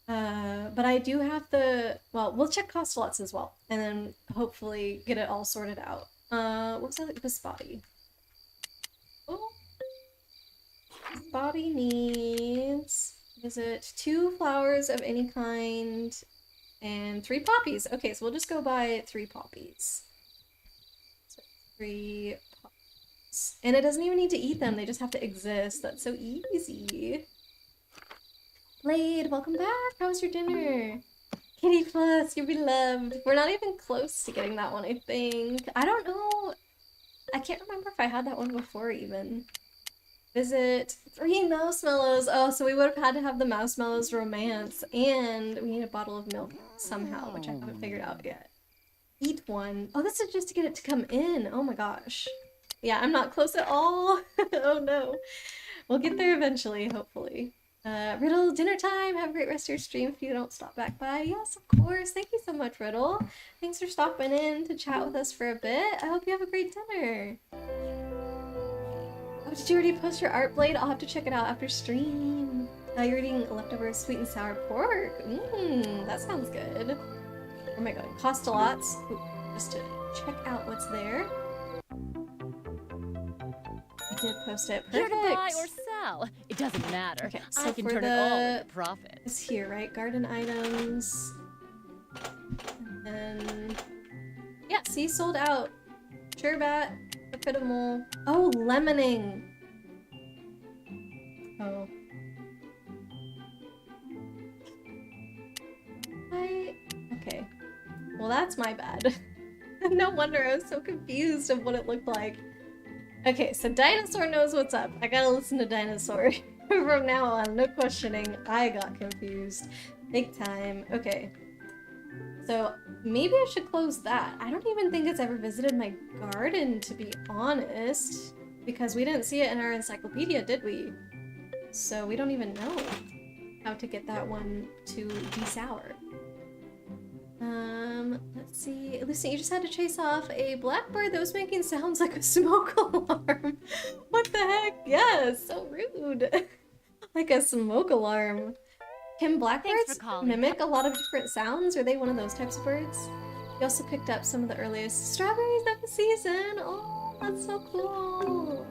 But I do have the... well, we'll check Cost-a-Lots as well. And then hopefully get it all sorted out. What was that? Biscotti. Oh. Biscotti needs... is it 2 flowers of any kind and 3 poppies? Okay, so we'll just go buy 3 poppies. So 3 poppies. And it doesn't even need to eat them, they just have to exist. That's so easy. Blade, welcome back. How was your dinner? Kitty Plus, you're beloved. We're not even close to getting that one, I think. I don't know. I can't remember if I had that one before even. Visit 3 marshmallows. Oh, so we would have had to have the marshmallows romance, and we need a bottle of milk somehow, which I haven't figured out yet. Eat one. Oh, this is just to get it to come in. Oh my gosh. Yeah, I'm not close at all. Oh no. We'll get there eventually, hopefully. Riddle, dinner time. Have a great rest of your stream if you don't stop back by. Yes, of course. Thank you so much, Riddle. Thanks for stopping in to chat with us for a bit. I hope you have a great dinner. Oh, did you already post your art blade? I'll have to check it out after stream. You're eating leftover sweet and sour pork. That sounds good. Where am I going? Costalots. Ooh, just to check out what's there. I did post it. Perfect. Here to buy or sell. It doesn't matter. Okay, so I can for turn it all into profit. It's here, right? Garden items. And then yeah, see, sold out. Sherbet, epitomal. Oh, lemoning. Oh. Okay. Well, that's my bad. No wonder I was so confused of what it looked like. Okay, so Dinosaur knows what's up. I gotta listen to Dinosaur from now on. No questioning. I got confused. Big time. Okay. So maybe I should close that. I don't even think it's ever visited my garden, to be honest. Because we didn't see it in our encyclopedia, did we? So we don't even know how to get that one to desour. Let's see. Lucy, you just had to chase off a blackbird that was making sounds like a smoke alarm. What the heck? Yes, so rude. Like a smoke alarm. Can blackbirds mimic a lot of different sounds? Are they one of those types of birds? You also picked up some of the earliest strawberries of the season. Oh, that's so cool.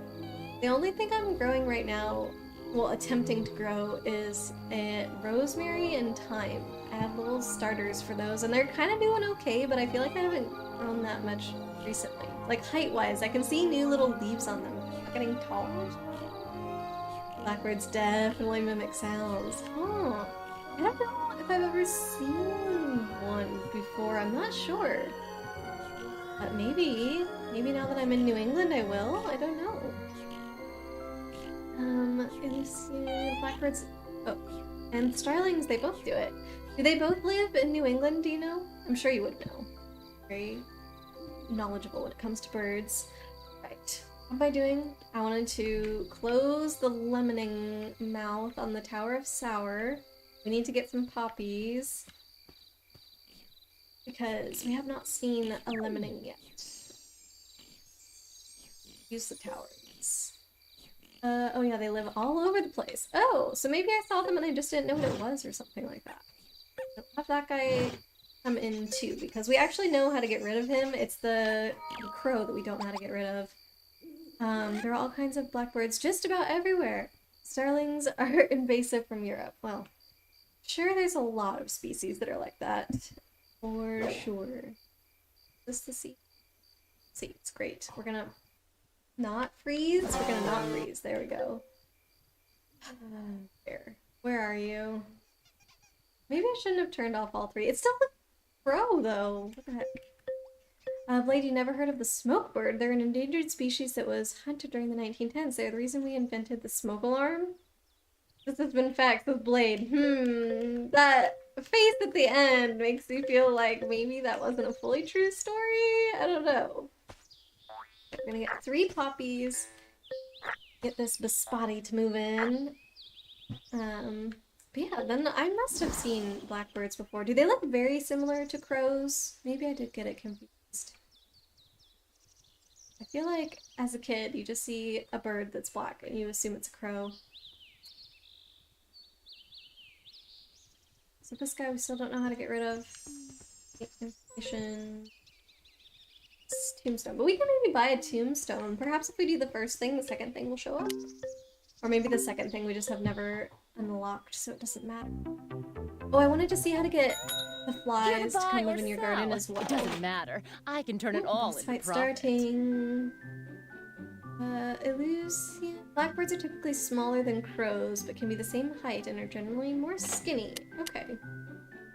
The only thing I'm growing right now, well, attempting to grow, is a rosemary and thyme. I have little starters for those, and they're kind of doing okay, but I feel like I haven't grown that much recently. Like, height-wise, I can see new little leaves on them. They're getting tall. Blackbirds definitely mimic sounds. Oh, I don't know if I've ever seen one before. I'm not sure. But maybe now that I'm in New England I will. I don't know. Elysian, blackbirds, oh, and starlings, they both do it. Do they both live in New England, do you know? I'm sure you would know. Very knowledgeable when it comes to birds. Right, what am I doing? I wanted to close the lemoning mouth on the Tower of Sour. We need to get some poppies. Because we have not seen a lemoning yet. Use the towers. Oh yeah, they live all over the place. Oh, so maybe I saw them and I just didn't know what it was or something like that. I'll have that guy come in too, because we actually know how to get rid of him. It's the crow that we don't know how to get rid of. There are all kinds of blackbirds just about everywhere. Starlings are invasive from Europe. Well, sure, there's a lot of species that are like that. For sure. Just to see. See, it's great. We're gonna not freeze. We're gonna not freeze. There we go. There. Where are you? Maybe I shouldn't have turned off all 3. It's still the crow, though. What the heck? Blade, you never heard of the smoke bird? They're an endangered species that was hunted during the 1910s. They're the reason we invented the smoke alarm. This has been facts with Blade. That face at the end makes me feel like maybe that wasn't a fully true story. I don't know. We're gonna get 3 poppies. Get this biscotti to move in. But yeah, then I must have seen blackbirds before. Do they look very similar to crows? Maybe I did get it confused. I feel like as a kid you just see a bird that's black and you assume it's a crow. So this guy we still don't know how to get rid of. Information. Tombstone. But we can maybe buy a tombstone. Perhaps if we do the first thing, the second thing will show up. Or maybe the second thing we just have never unlocked, so it doesn't matter. Oh, I wanted to see how to get the flies to come live in your garden as well. It doesn't matter. I can turn it all into fight profit. Starting. Elysian. Blackbirds are typically smaller than crows, but can be the same height and are generally more skinny. Okay.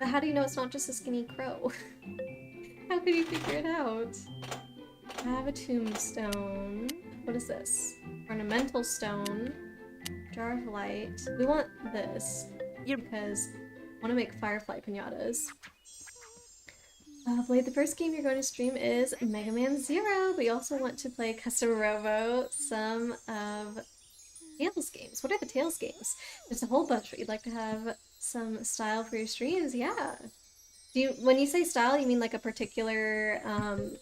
But how do you know it's not just a skinny crow? How could you figure it out? I have a tombstone. What is this? Ornamental stone. Jar of light. We want this because I want to make firefly piñatas. Blade, the first game you're going to stream is Mega Man Zero, but you also want to play Custom Robo, some of Tails games. What are the Tails games? There's a whole bunch, but you'd like to have some style for your streams? Yeah. When you say style, you mean like a particular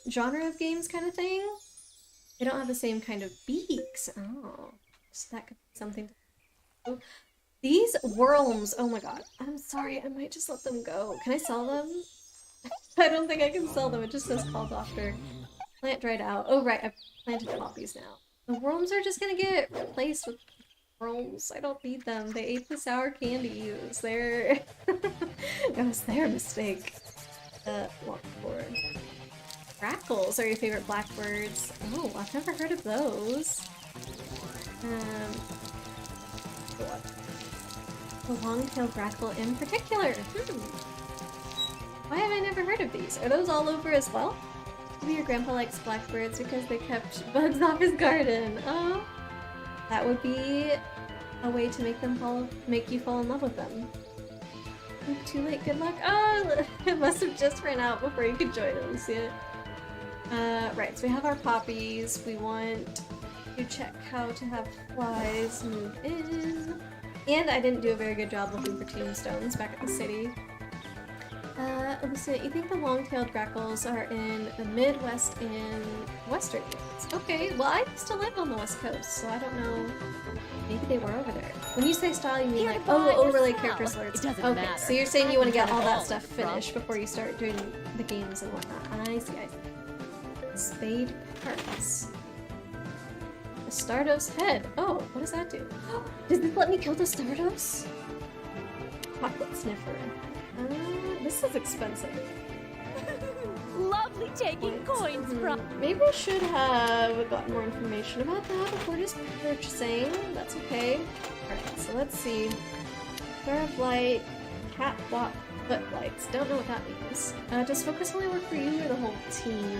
genre of games kind of thing? They don't have the same kind of beaks. Oh, so that could be something to do. These worms, oh my god. I'm sorry, I might just let them go. Can I sell them? I don't think I can sell them. It just says call doctor. Plant dried out. Oh right, I've planted poppies now. The worms are just gonna get replaced with worms. I don't need them. They ate the sour candy. It was their it was their mistake. Walk forward. Grackles are your favorite blackbirds. Oh, I've never heard of those. What? The long-tailed grackle in particular. Why have I never heard of these? Are those all over as well? Maybe your grandpa likes blackbirds because they kept bugs off his garden. Oh, that would be a way to make you fall in love with them. Too late, good luck. Oh, it must have just ran out before you could join them. See it? Right, so we have our poppies. We want to check how to have flies move in. And I didn't do a very good job looking for tombstones back at the city. Listen, you think the long-tailed grackles are in the Midwest and Western US? Okay, well I used to live on the West Coast, so I don't know. Maybe they were over there. When you say style, you mean like, oh, overlay characters alerts. Okay, matter. so you're saying you want to get all that stuff finished before you start doing the games and whatnot. I see, I see. Spade parts. A Stardos head. Oh, what does that do? Does this let me kill the Stardos? Chocolate sniffer. This is expensive. Lovely taking coins from. Maybe I should have gotten more information about that before just purchasing. That's okay. Alright, so let's see. Star of Light, cat dot footlights. Don't know what that means. Does focus only work for you or the whole team?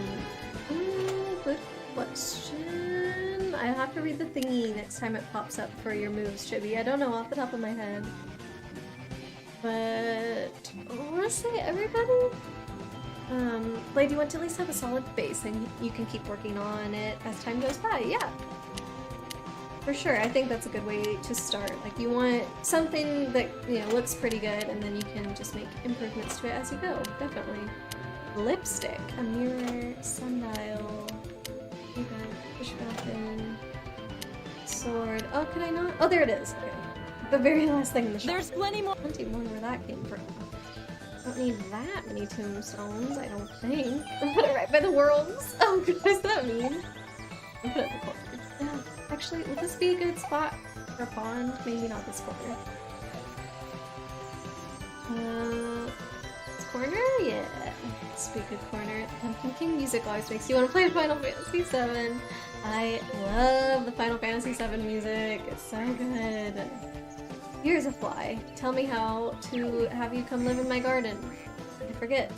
Good question. I have to read the thingy next time it pops up for your moves, Chibi. I don't know off the top of my head. But honestly, everybody? Blade, you want to at least have a solid base and you can keep working on it as time goes by, yeah. For sure, I think that's a good way to start. Like, you want something that, you know, looks pretty good and then you can just make improvements to it as you go, definitely. Lipstick, a mirror, sundial, push button, sword. Oh, can I not? Oh, there it is. Okay. The very last thing in the shop. There's plenty more. I don't even wonder where that came from. Don't need that many tombstones, I don't think. Put it right by the worms. Oh, what does that mean? I'll put it in the corner. Yeah, actually, would this be a good spot for a pond? Maybe not this corner. This corner? Yeah. This would be a good corner. I'm thinking music always makes you want to play Final Fantasy VII. I love the Final Fantasy VII music. It's so good. Here's a fly. Tell me how to have you come live in my garden. I forget.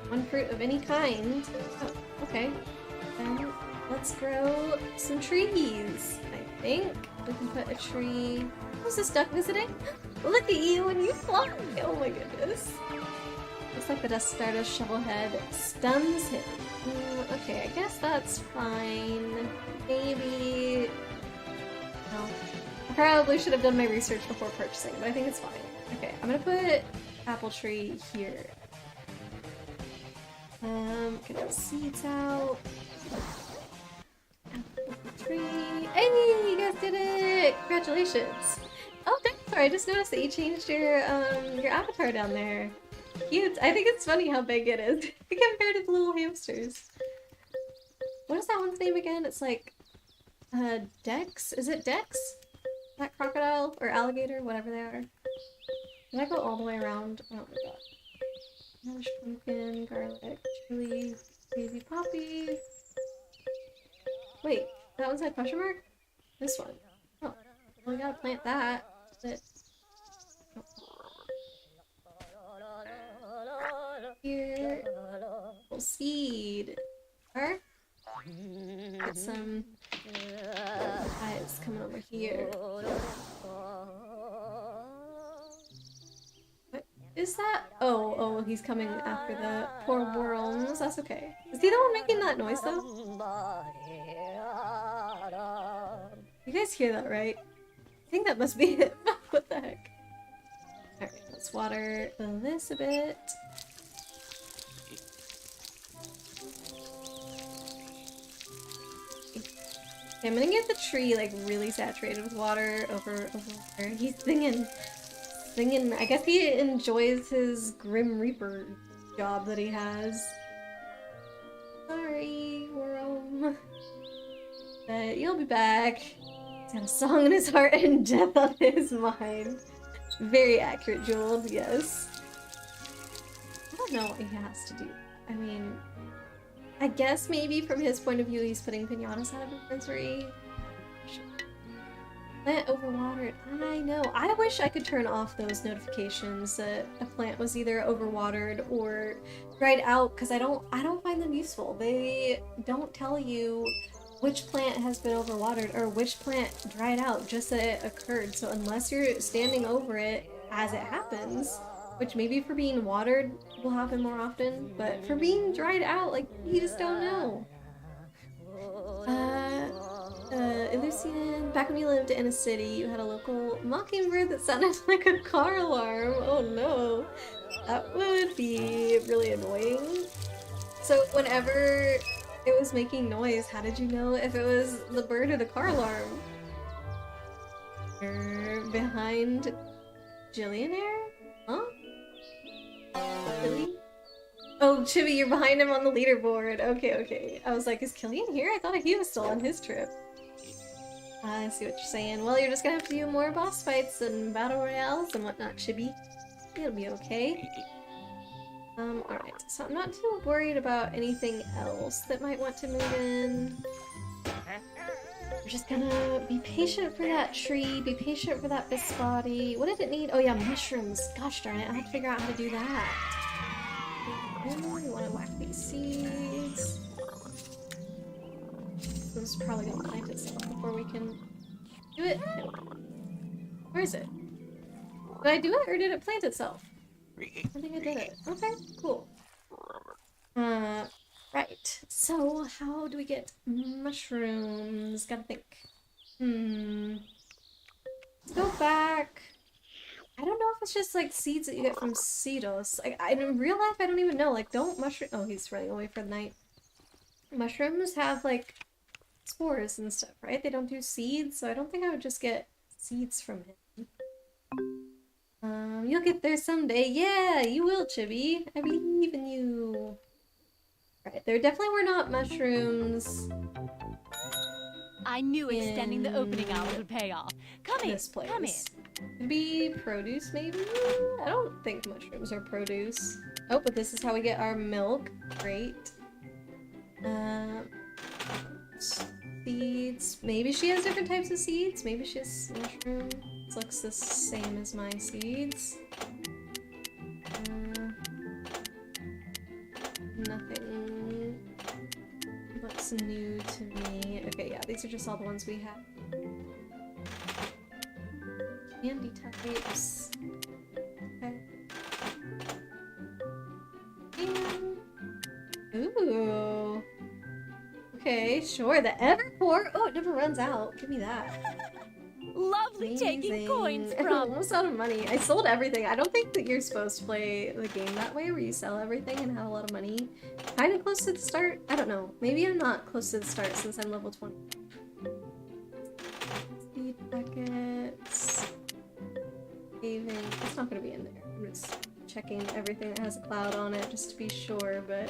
One fruit of any kind. Oh, okay. Then let's grow some trees. I think we can put a tree. Who's this duck visiting? Look at you when you fly! Oh my goodness. Looks like the Dust Stardust Shovelhead stuns him. Okay, I guess that's fine. Maybe... No. I probably should have done my research before purchasing, but I think it's fine. Okay, I'm gonna put apple tree here. Get the seeds out. Apple tree. Hey, you guys did it! Congratulations! Oh, sorry, I just noticed that you changed your avatar down there. Cute. I think it's funny how big it is compared to the little hamsters. What is that one's name again? It's like, Dex? Is it Dex? That crocodile or alligator, whatever they are. Did I go all the way around? Oh my god. Relish, pumpkin, garlic, chili, baby poppy. Wait, that one's had question mark? This one. Oh, well, we gotta plant that. But... oh. some guys coming over here. What is that? Oh, he's coming after the poor worms. That's okay. Is he the one making that noise though? You guys hear that, right? I think that must be it. What the heck? Alright, let's water this a bit. Okay, I'm gonna get the tree like really saturated with water over there. He's singing. I guess he enjoys his Grim Reaper job that he has. Sorry, worm. But you'll be back. He's got a song in his heart and death on his mind. Very accurate, Jewel, yes. I don't know what he has to do. I mean, I guess maybe from his point of view he's putting piñatas out of his misery. Plant overwatered. I know. I wish I could turn off those notifications that a plant was either overwatered or dried out, because I don't find them useful. They don't tell you which plant has been overwatered or which plant dried out, just that it occurred. So unless you're standing over it as it happens, which maybe for being watered will happen more often, but for being dried out, like, you just don't know. Lucian, back when you lived in a city, you had a local mockingbird that sounded like a car alarm. Oh no. That would be really annoying. So whenever it was making noise, how did you know if it was the bird or the car alarm? You're behind Jillionaire? Huh? Really? Oh, Chibi, you're behind him on the leaderboard. Okay. I was like, is Killian here? I thought he was still on his trip. I see what you're saying. Well, you're just gonna have to do more boss fights and battle royales and whatnot, Chibi. It'll be okay. Alright, so I'm not too worried about anything else that might want to move in. We're just gonna be patient for that tree, be patient for that biscotti. What did it need? Oh yeah, mushrooms. Gosh darn it, I have to figure out how to do that. We want to whack these seeds. This is probably gonna plant itself before we can do it. No. Where is it? Did I do it or did it plant itself? I think I did it. Okay, cool. Right. So how do we get mushrooms? Gotta think. Let's go back. I don't know if it's just like seeds that you get from seedos. In real life, I don't even know. Like, don't mushroom. Oh, he's running away for the night. Mushrooms have like spores and stuff, right? They don't do seeds, so I don't think I would just get seeds from him. You'll get there someday. Yeah, you will, Chibi. I believe in you. Right, there definitely were not mushrooms. I knew extending the opening hours would pay off. Come in. Come in. Could be produce, maybe? I don't think mushrooms are produce. Oh, but this is how we get our milk. Great. Seeds. Maybe she has different types of seeds. Maybe she has mushroom. This looks the same as my seeds. Nothing looks new to me. Okay, yeah, these are just all the ones we have. Candy types. Okay. And... ooh. Okay, sure. The Everport. Oh, it never runs out. Give me that. Lovely taking coins from. Almost out of money. I sold everything. I don't think that you're supposed to play the game that way, where you sell everything and have a lot of money. Kind of close to the start. I don't know. Maybe I'm not close to the start since I'm level 20. Seed buckets. Paving. It's not gonna be in there. I'm just checking everything that has a cloud on it just to be sure, but.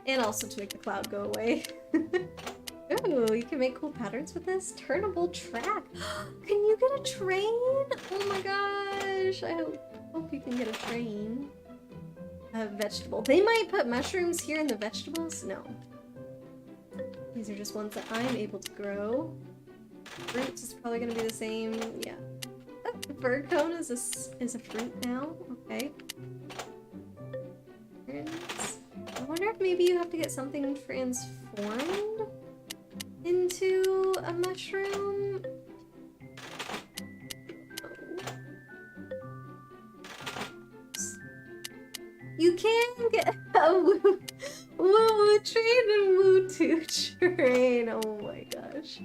And also to make the cloud go away. Ooh, you can make cool patterns with this? Turnable track! Can you get a train? Oh my gosh! I hope you can get a train. A vegetable. They might put mushrooms here in the vegetables? No. These are just ones that I'm able to grow. Fruits is probably gonna be the same. Yeah. Oh, the bird cone is a fruit now. Okay. I wonder if maybe you have to get something transformed? a mushroom? You can get a woo woo train and woo two train. Oh my gosh.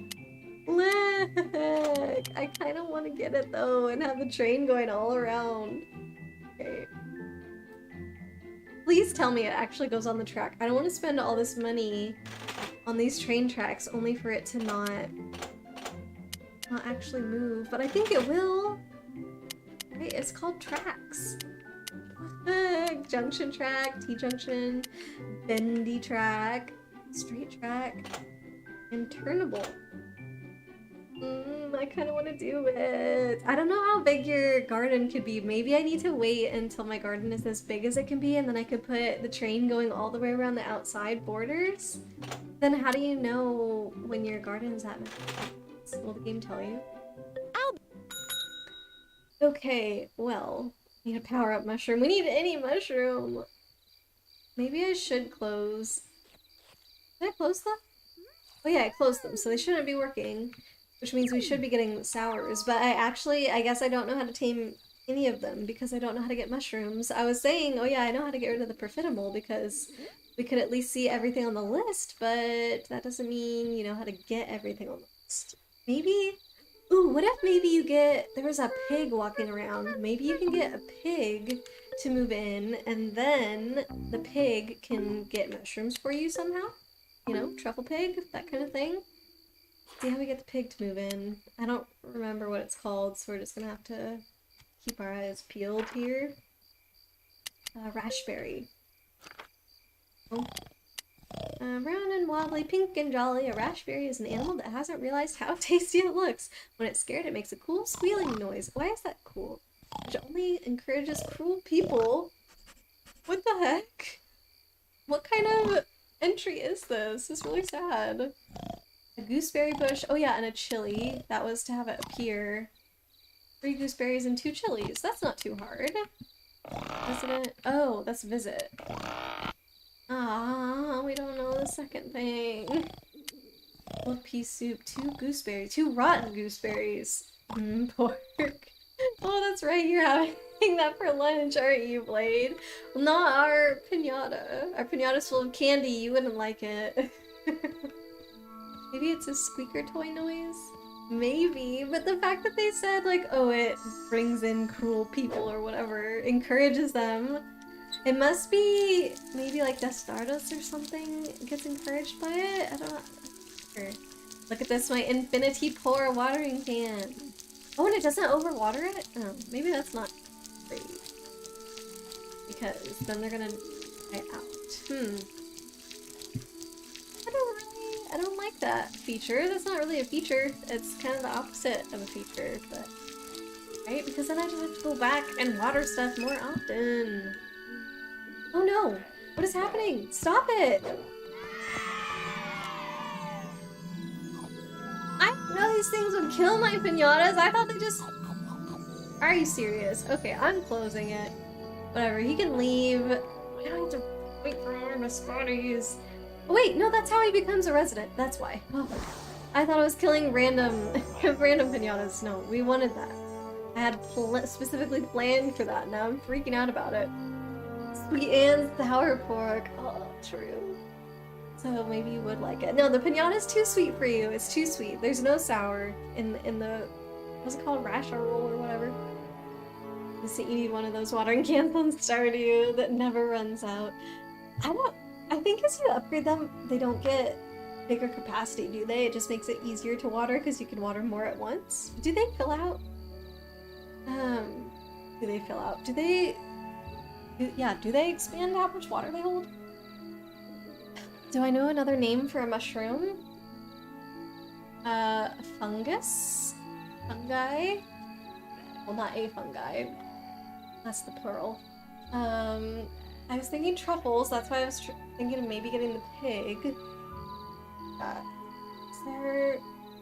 Look! I kind of want to get it though and have the train going all around. Okay. Please tell me it actually goes on the track. I don't want to spend all this money on these train tracks only for it to not actually move, but I think it will. Right, it's called tracks. Junction track, T-junction, bendy track, straight track, and turnable. I kind of want to do it. I don't know how big your garden could be. Maybe I need to wait until my garden is as big as it can be, and then I could put the train going all the way around the outside borders. Then how do you know when your garden's at max? Will the game tell you? Ow! Okay, well, need a power-up mushroom. We need any mushroom. Maybe I should close. Did I close them? Oh yeah, I closed them, so they shouldn't be working. Which means we should be getting sours, but I guess I don't know how to tame any of them because I don't know how to get mushrooms. I was saying, oh yeah, I know how to get rid of the perfidimal because we could at least see everything on the list, but that doesn't mean you know how to get everything on the list. Maybe? Ooh, what if maybe there was a pig walking around. Maybe you can get a pig to move in, and then the pig can get mushrooms for you somehow? You know, truffle pig, that kind of thing. See how we get the pig to move in. I don't remember what it's called, so we're just gonna have to keep our eyes peeled here. Raspberry. Oh. Brown and wobbly, pink and jolly, a raspberry is an animal that hasn't realized how tasty it looks. When it's scared, it makes a cool squealing noise. Why is that cool? Which only encourages cruel people. What the heck? What kind of entry is this? It's really sad. A gooseberry bush. Oh yeah, and a chili. That was to have it appear. 3 gooseberries and 2 chilies. That's not too hard. Isn't it? Oh, that's visit. Ah, we don't know the second thing. Cold pea soup, 2 gooseberries. 2 rotten gooseberries. Pork. Oh, that's right, you're having that for lunch, aren't you, Blade? Well, not our piñata. Our piñata's full of candy, you wouldn't like it. Maybe it's a squeaker toy noise? Maybe, but the fact that they said, like, oh, it brings in cruel people or whatever, encourages them. It must be maybe like Destardos or something gets encouraged by it? I don't know. Sure. Look at this, my infinity pour watering can. Oh, and it doesn't overwater it? Oh, maybe that's not great. Because then they're gonna die out. I don't like that feature. That's not really a feature. It's kind of the opposite of a feature, but... Right? Because then I just have to go back and water stuff more often. Oh no! What is happening? Stop it! I didn't know these things would kill my piñatas. I thought they just... Are you serious? Okay, I'm closing it. Whatever, he can leave. I don't have to wait for more Mascottes. Oh wait, no, that's how he becomes a resident. That's why. Oh, I thought I was killing random piñatas. No, we wanted that. I had specifically planned for that. Now I'm freaking out about it. Sweet and sour pork. Oh, true. So maybe you would like it. No, the piñata's too sweet for you. It's too sweet. There's no sour in the what's it called? Rasher roll or whatever. You need one of those watering cans on Stardew that never runs out. I think as you upgrade them, they don't get bigger capacity, do they? It just makes it easier to water because you can water more at once. Do they fill out? Do they fill out? Do they expand how much water they hold? Do I know another name for a mushroom? A fungus? Fungi? Well, not a fungi. That's the plural. I was thinking truffles, that's why I was thinking of maybe getting the pig.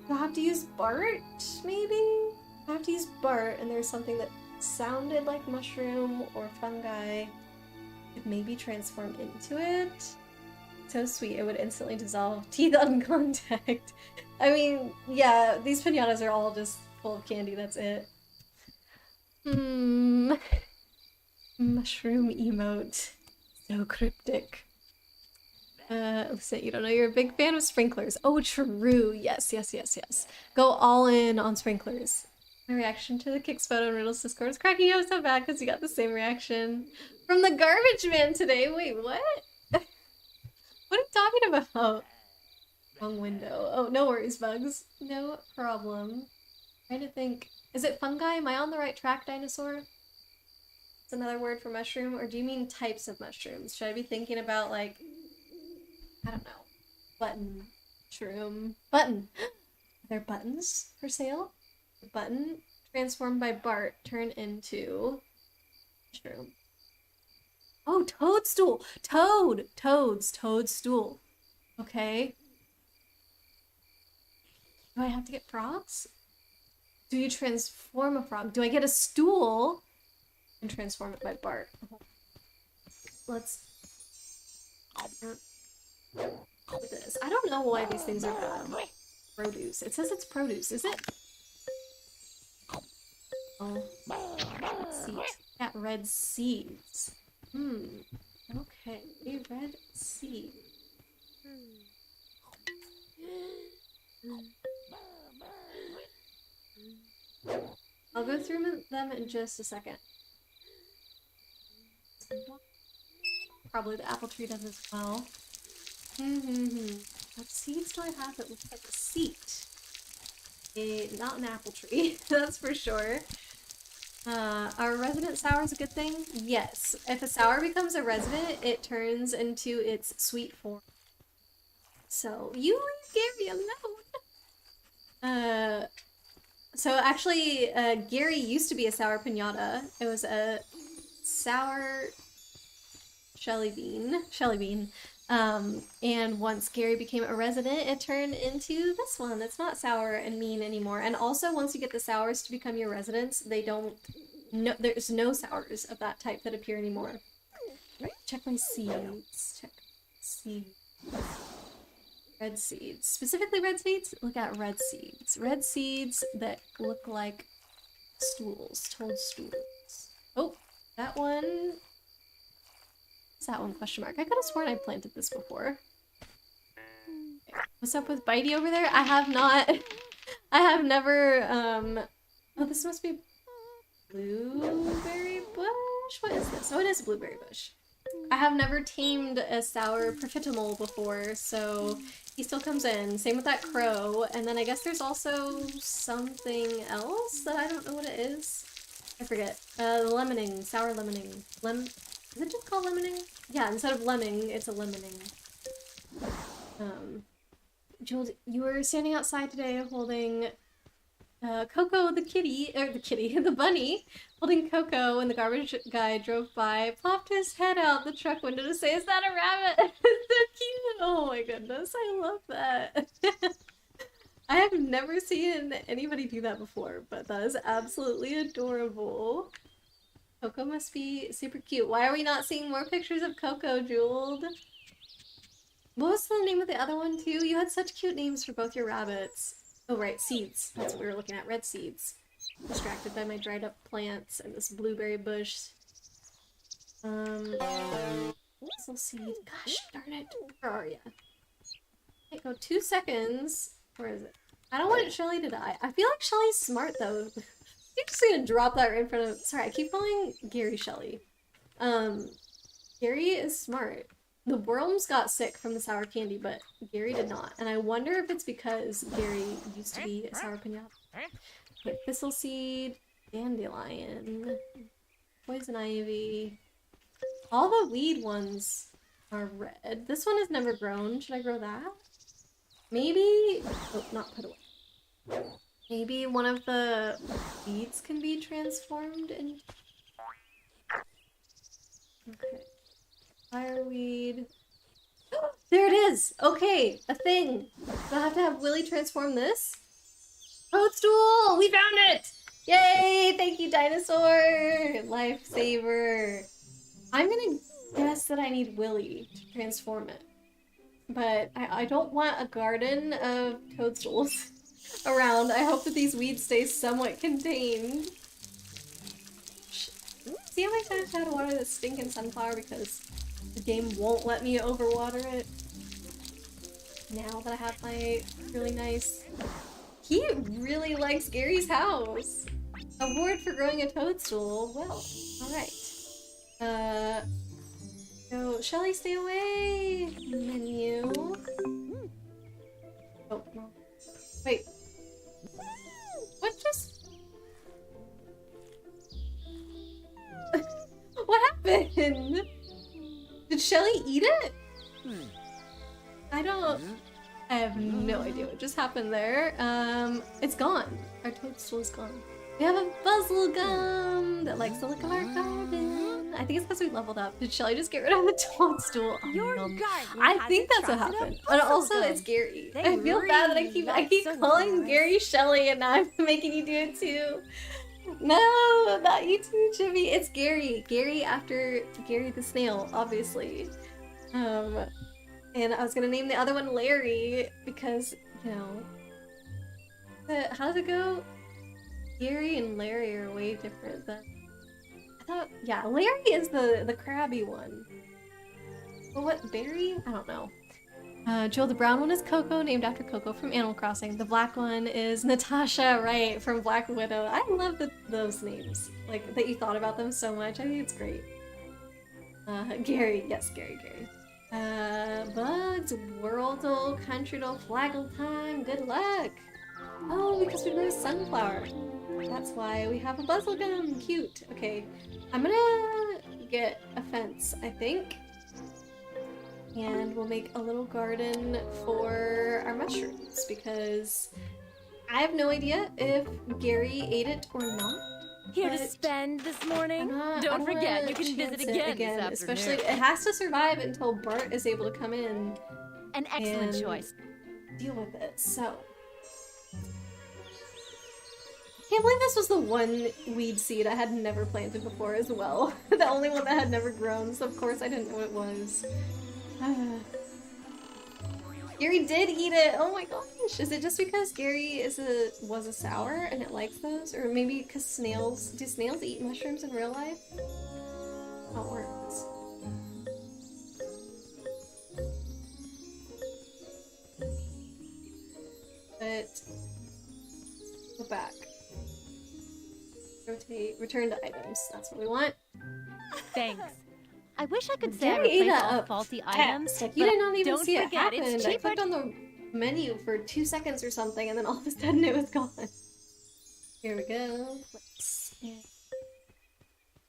You'll have to use Bart, maybe? I'll have to use Bart, and there's something that sounded like mushroom or fungi. Could maybe transform into it. So sweet, it would instantly dissolve. Teeth on contact. I mean, yeah, these piñatas are all just full of candy, that's it. Mushroom emote. So cryptic. Listen, you don't know you're a big fan of sprinklers. Oh, true. Yes, yes, yes, yes. Go all in on sprinklers. My reaction to the Kicks photo in Riddle's Discord was cracking up so bad because you got the same reaction from the garbage man today. Wait, what? What are you talking about? Wrong window. Oh, no worries, Bugs. No problem. Trying to think. Is it fungi? Am I on the right track, dinosaur? It's another word for mushroom, or do you mean types of mushrooms? Should I be thinking about, like, I don't know, button, shroom, button? Are there buttons for sale? Button transformed by Bart turn into shroom. Oh, toadstool! Toadstool. Okay. Do I have to get frogs? Do you transform a frog? Do I get a stool and transform it by Bart? Let's do this. I don't know why these things are bad. Produce. It says it's produce, is it? Oh, seeds. Got red seeds. Okay, red seed. I'll go through them in just a second. Probably the apple tree does as well. What seeds do I have that looks like a seat? Not an apple tree, that's for sure. Are resident sours a good thing? Yes. If a sour becomes a resident, it turns into its sweet form. So, you leave Gary alone! So actually, Gary used to be a sour piñata. It was a sour Shelly bean. And once Gary became a resident, it turned into this one that's not sour and mean anymore. And also, once you get the sours to become your residents, they don't... No, there's no sours of that type that appear anymore. Right, check my seeds. Check seeds. Red seeds. Specifically red seeds? Look at red seeds. Red seeds that look like stools. Toadstools. Oh, that one... What's that one? Question mark. I could have sworn I planted this before. Okay. What's up with Bitey over there? I have not... I have never, Oh, this must be blueberry bush? What is this? Oh, it is a blueberry bush. I have never tamed a sour profiterole before, so he still comes in. Same with that crow. And then I guess there's also something else that I don't know what it is. I forget. Lemoning. Sour lemoning. Is it just called lemoning? Yeah, instead of lemming, it's a lemoning. Jules, you were standing outside today holding Coco the kitty, or the bunny, holding Coco when the garbage guy drove by, plopped his head out the truck window to say, "Is that a rabbit?" It's so cute! Oh my goodness, I love that. I have never seen anybody do that before, but that is absolutely adorable. Coco must be super cute. Why are we not seeing more pictures of Coco, Jeweled? What was the name of the other one too? You had such cute names for both your rabbits. Oh right, seeds. That's what we were looking at. Red seeds. Distracted by my dried up plants and this blueberry bush. Hazel seed. Gosh darn it. Where are ya? Can't go 2 seconds. Where is it? I don't want Shelly to die. I feel like Shelly's smart though. I'm just gonna drop that right in front of... Sorry, I keep calling Gary Shelly. Gary is smart. The worms got sick from the sour candy, but Gary did not. And I wonder if it's because Gary used to be a sour piñata. Okay, thistle seed, dandelion, poison ivy. All the weed ones are red. This one has never grown. Should I grow that? Maybe... Oh, not put away. Maybe one of the weeds can be transformed in... Okay. Fireweed. There it is! Okay, a thing! Do I have to have Willy transform this? Toadstool! We found it! Yay! Thank you, dinosaur! Lifesaver. I'm gonna guess that I need Willy to transform it. but I don't want a garden of toadstools around. I hope that these weeds stay somewhat contained. See how I kind of had to water this stinking sunflower because the game won't let me overwater it? Now that I have my really nice... He really likes Gary's house! Award for growing a toadstool. Well, alright. So, Shelly, stay away! Menu. Oh, no. Wait. What just... What happened? Did Shelly eat it? I have no idea what just happened there. It's gone. Our toadstool is gone. We have a buzzle that likes to lick our garden. I think it's because we leveled up. Did Shelly just get rid of the toadstool? Oh, Your no. garden I has think that's what attracted a happened. But also, buzzle it's Gary. They I feel bad that I really keep like calling sunflowers. Gary Shelly, and now I'm making you do it too. No, not you too, Jimmy. It's Gary. Gary after Gary the snail, obviously. And I was gonna name the other one Larry because, you know, how does it go? Gary and Larry are way different than I thought. Yeah, Larry is the crabby one. But what, Barry? I don't know. Joe, the brown one is Coco, named after Coco from Animal Crossing. The black one is Natasha, right, from Black Widow. I love those names. Like, that you thought about them so much. I think it's great. Gary. Yes, Gary. Bugs, Worldle, Countrydle, Flaggle time. Good luck. Oh, because we grew a sunflower. That's why we have a buzzlegum. Cute. Okay, I'm gonna get a fence, I think. And we'll make a little garden for our mushrooms because I have no idea if Gary ate it or not. Here to spend this morning? Don't forget, you can visit again this afternoon. Especially, it has to survive until Bart is able to come in. An excellent and choice. Deal with it. So, I can't believe this was the one weed seed I had never planted before as well. The only one that had never grown, so of course I didn't know what it was. Gary did eat it! Oh my gosh! Is it just because Gary was a sour and it likes those? Or maybe because do snails eat mushrooms in real life? How it works. But go back. Rotate, return to items. That's what we want. Thanks. I wish I could say I Gary ate replace all a faulty text. items, Like, you did not even don't see it forget, happen. it's I cheaper clicked on the menu for 2 seconds or something, and then all of a sudden it was gone. Here we go.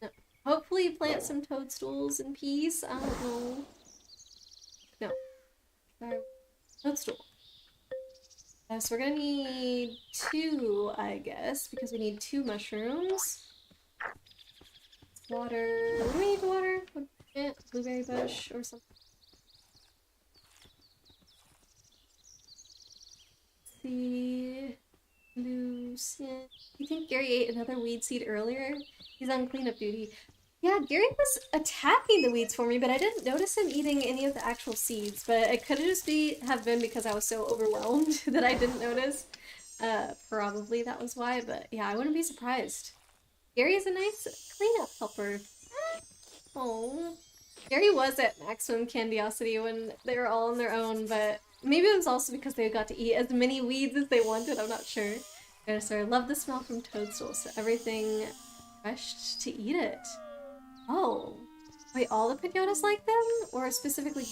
No. Hopefully plant some toadstools in peace. I don't know. No. Toadstool. So we're gonna need 2, I guess, because we need 2 mushrooms. Water. What do we need to water? Blueberry bush or something. Let's see. Lucien. You think Gary ate another weed seed earlier? He's on cleanup duty. Yeah, Gary was attacking the weeds for me, but I didn't notice him eating any of the actual seeds. But it could just have been because I was so overwhelmed that I didn't notice. Probably that was why, but yeah, I wouldn't be surprised. Gary is a nice cleanup helper. Oh, Gary was at maximum candiosity when they were all on their own, but maybe it was also because they got to eat as many weeds as they wanted. I'm not sure. I love the smell from toadstools, so everything fresh to eat it. Oh, wait, all the piñatas like them? Or specifically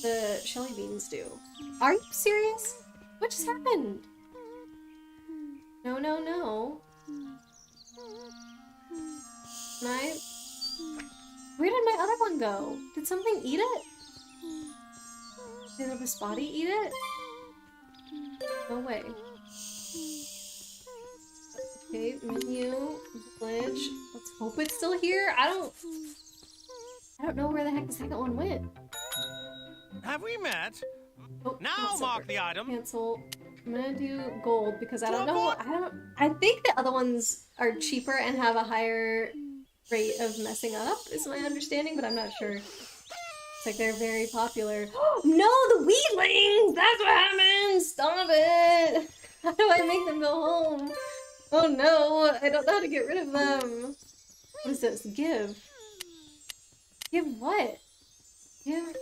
the Shelly beans do? Are you serious? What just happened? No. Where did my other one go? Did something eat it? Did a spotty eat it? No way. Okay, menu, village. Let's hope it's still here. I don't know where the heck the second one went. Have we met? Oh, Now mark the item. Cancel. I'm gonna do gold because I don't know. I think the other ones are cheaper and have a higher rate of messing up, is my understanding, but I'm not sure. It's like they're very popular. No, the weedlings! That's what happened! Stop it! How do I make them go home? Oh no, I don't know how to get rid of them. What is this? Give. Give what? Give.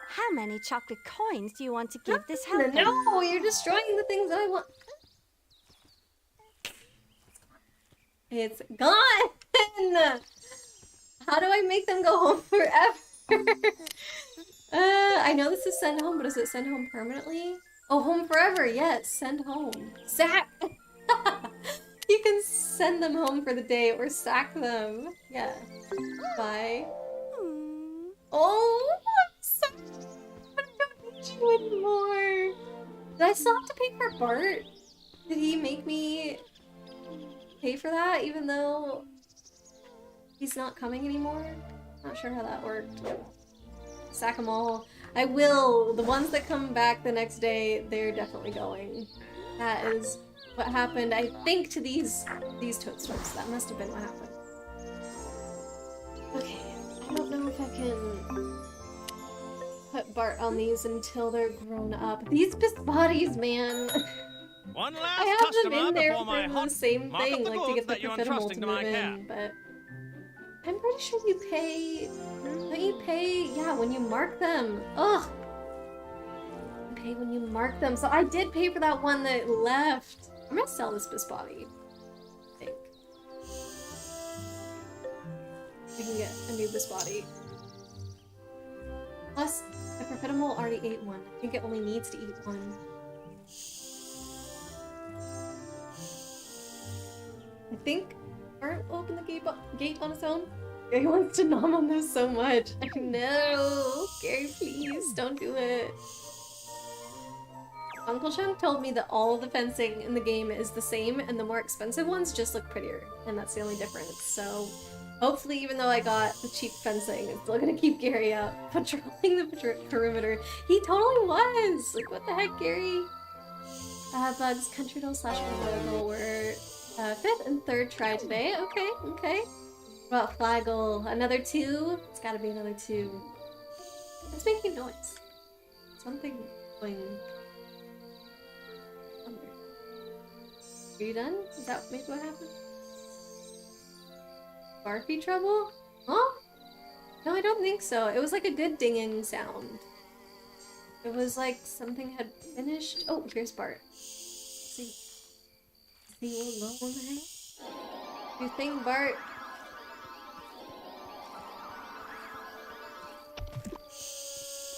How many chocolate coins do you want to give this helper? No, you're destroying the things that I want. It's gone! How do I make them go home forever? I know this is send home, but is it send home permanently? Oh, home forever, yes, send home. Sack! You can send them home for the day or sack them. Yeah. Bye. Oh, I'm sorry. I don't need you anymore. Did I still have to pay for Bart? Did he make me pay for that even though he's not coming anymore? Not sure how that worked. Sack them all. I will. The ones that come back the next day, they're definitely going. That is what happened, I think, to these toadstools. That must have been what happened. Okay, I don't know if I can put Bart on these until they're grown up. These bodies, man. One last I have them customer in there before my for the hunt. same Mark up thing, the like to goods get the that you're profitable to entrusting to move my care. in, but I'm pretty sure you pay. Don't you pay? Yeah, when you mark them. Ugh. You pay when you mark them. So I did pay for that one that left. I'm gonna sell this body. I think. I can get a new body. Plus, the profitable already ate one. I think it only needs to eat one. I think Bart will open the gate on its own. Gary wants to nom on this so much. I know. Gary, please don't do it. Uncle Shem told me that all of the fencing in the game is the same, and the more expensive ones just look prettier, and that's the only difference. So hopefully, even though I got the cheap fencing, it's still gonna keep Gary up patrolling the perimeter. He totally was. Like, what the heck, Gary? Bugs, country doll / Flaggle were 5th and 3rd try today. Okay, okay. What about Flaggle? Another 2? It's gotta be another 2. It's making noise. Something going. Are you done? Is that maybe what happened? Barfy trouble? Huh? No, I don't think so. It was like a good dinging sound. It was like something had finished. Oh, here's Bart. See you alone, eh? You think, Bart?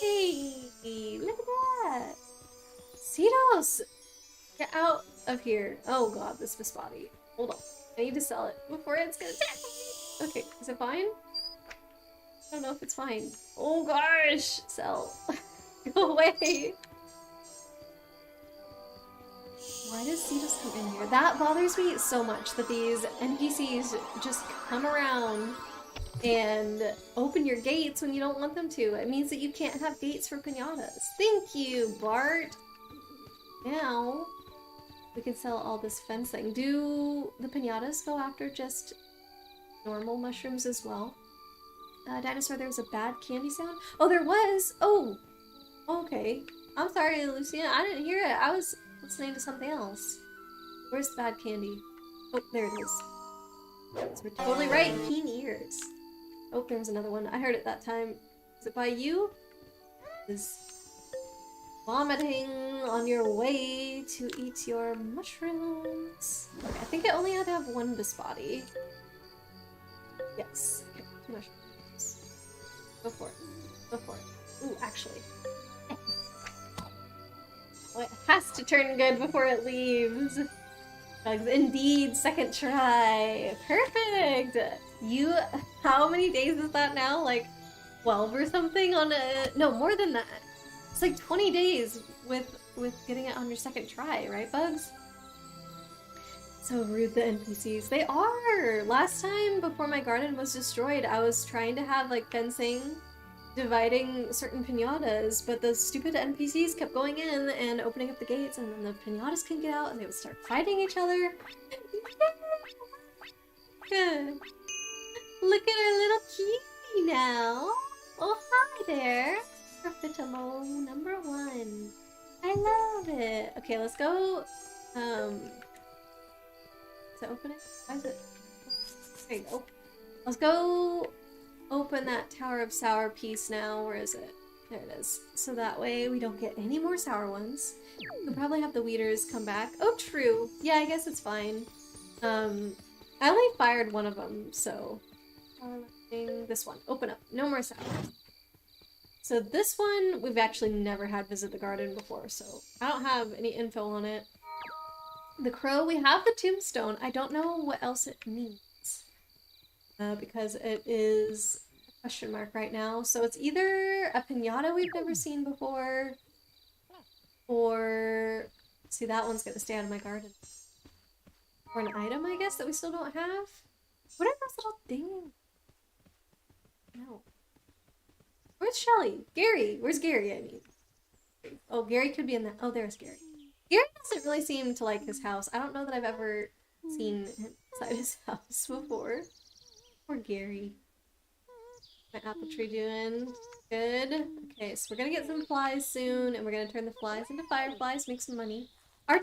Hey, look at that! Cedos! Get out of here. Oh god, this body. Hold on. I need to sell it before it's gonna attack me. Okay, is it fine? I don't know if it's fine. Oh gosh! Sell. Go away! Why does Cedos come in here? That bothers me so much that these NPCs just come around and open your gates when you don't want them to. It means that you can't have gates for piñatas. Thank you, Bart! Now, we can sell all this fencing. Do the piñatas go after just normal mushrooms as well? Dinosaur, there was a bad candy sound? Oh, there was! Oh! Okay. I'm sorry, Lucia. I didn't hear it. I was listening to something else. Where's the bad candy? Oh, there it is. So we're totally right. Keen ears. Oh, there was another one. I heard it that time. Is it by you? Is vomiting on your way to eat your mushrooms. Okay, I think I only had to have one body. Yes. Okay, 2 mushrooms. Go for it. Go for it. Ooh, actually. Oh, it has to turn good before it leaves. Indeed, 2nd try. Perfect! You, how many days is that now? Like 12 or something on a, no, more than that. It's like 20 days with getting it on your 2nd try, right, Bugs? So rude, the NPCs. They are! Last time, before my garden was destroyed, I was trying to have, like, fencing dividing certain piñatas, but the stupid NPCs kept going in and opening up the gates, and then the piñatas couldn't get out, and they would start fighting each other. Yeah. Look at our little kitty now! Oh, hi there. Profitable number 1. I love it. Okay, let's go. Is it opening? Why is it? There you go. Let's go open that Tower of Sour piece now. Where is it? There it is. So that way we don't get any more sour ones. We'll probably have the weeders come back. Oh, true. Yeah, I guess it's fine. I only fired one of them, so... This one. Open up. No more sour. So this one, we've actually never had visit the garden before, so I don't have any info on it. The crow, we have the tombstone. I don't know what else it means. Because it is a question mark right now. So it's either a piñata we've never seen before, or... See, that one's gonna stay out of my garden. Or an item, I guess, that we still don't have? What are those little things? No. Where's Shelly? Gary! Where's Gary, I mean? Oh, Gary could be in that. Oh, there's Gary. Gary doesn't really seem to like his house. I don't know that I've ever seen him inside his house before. Poor Gary. My apple tree doing good. Okay, so we're gonna get some flies soon, and we're gonna turn the flies into fireflies, make some money.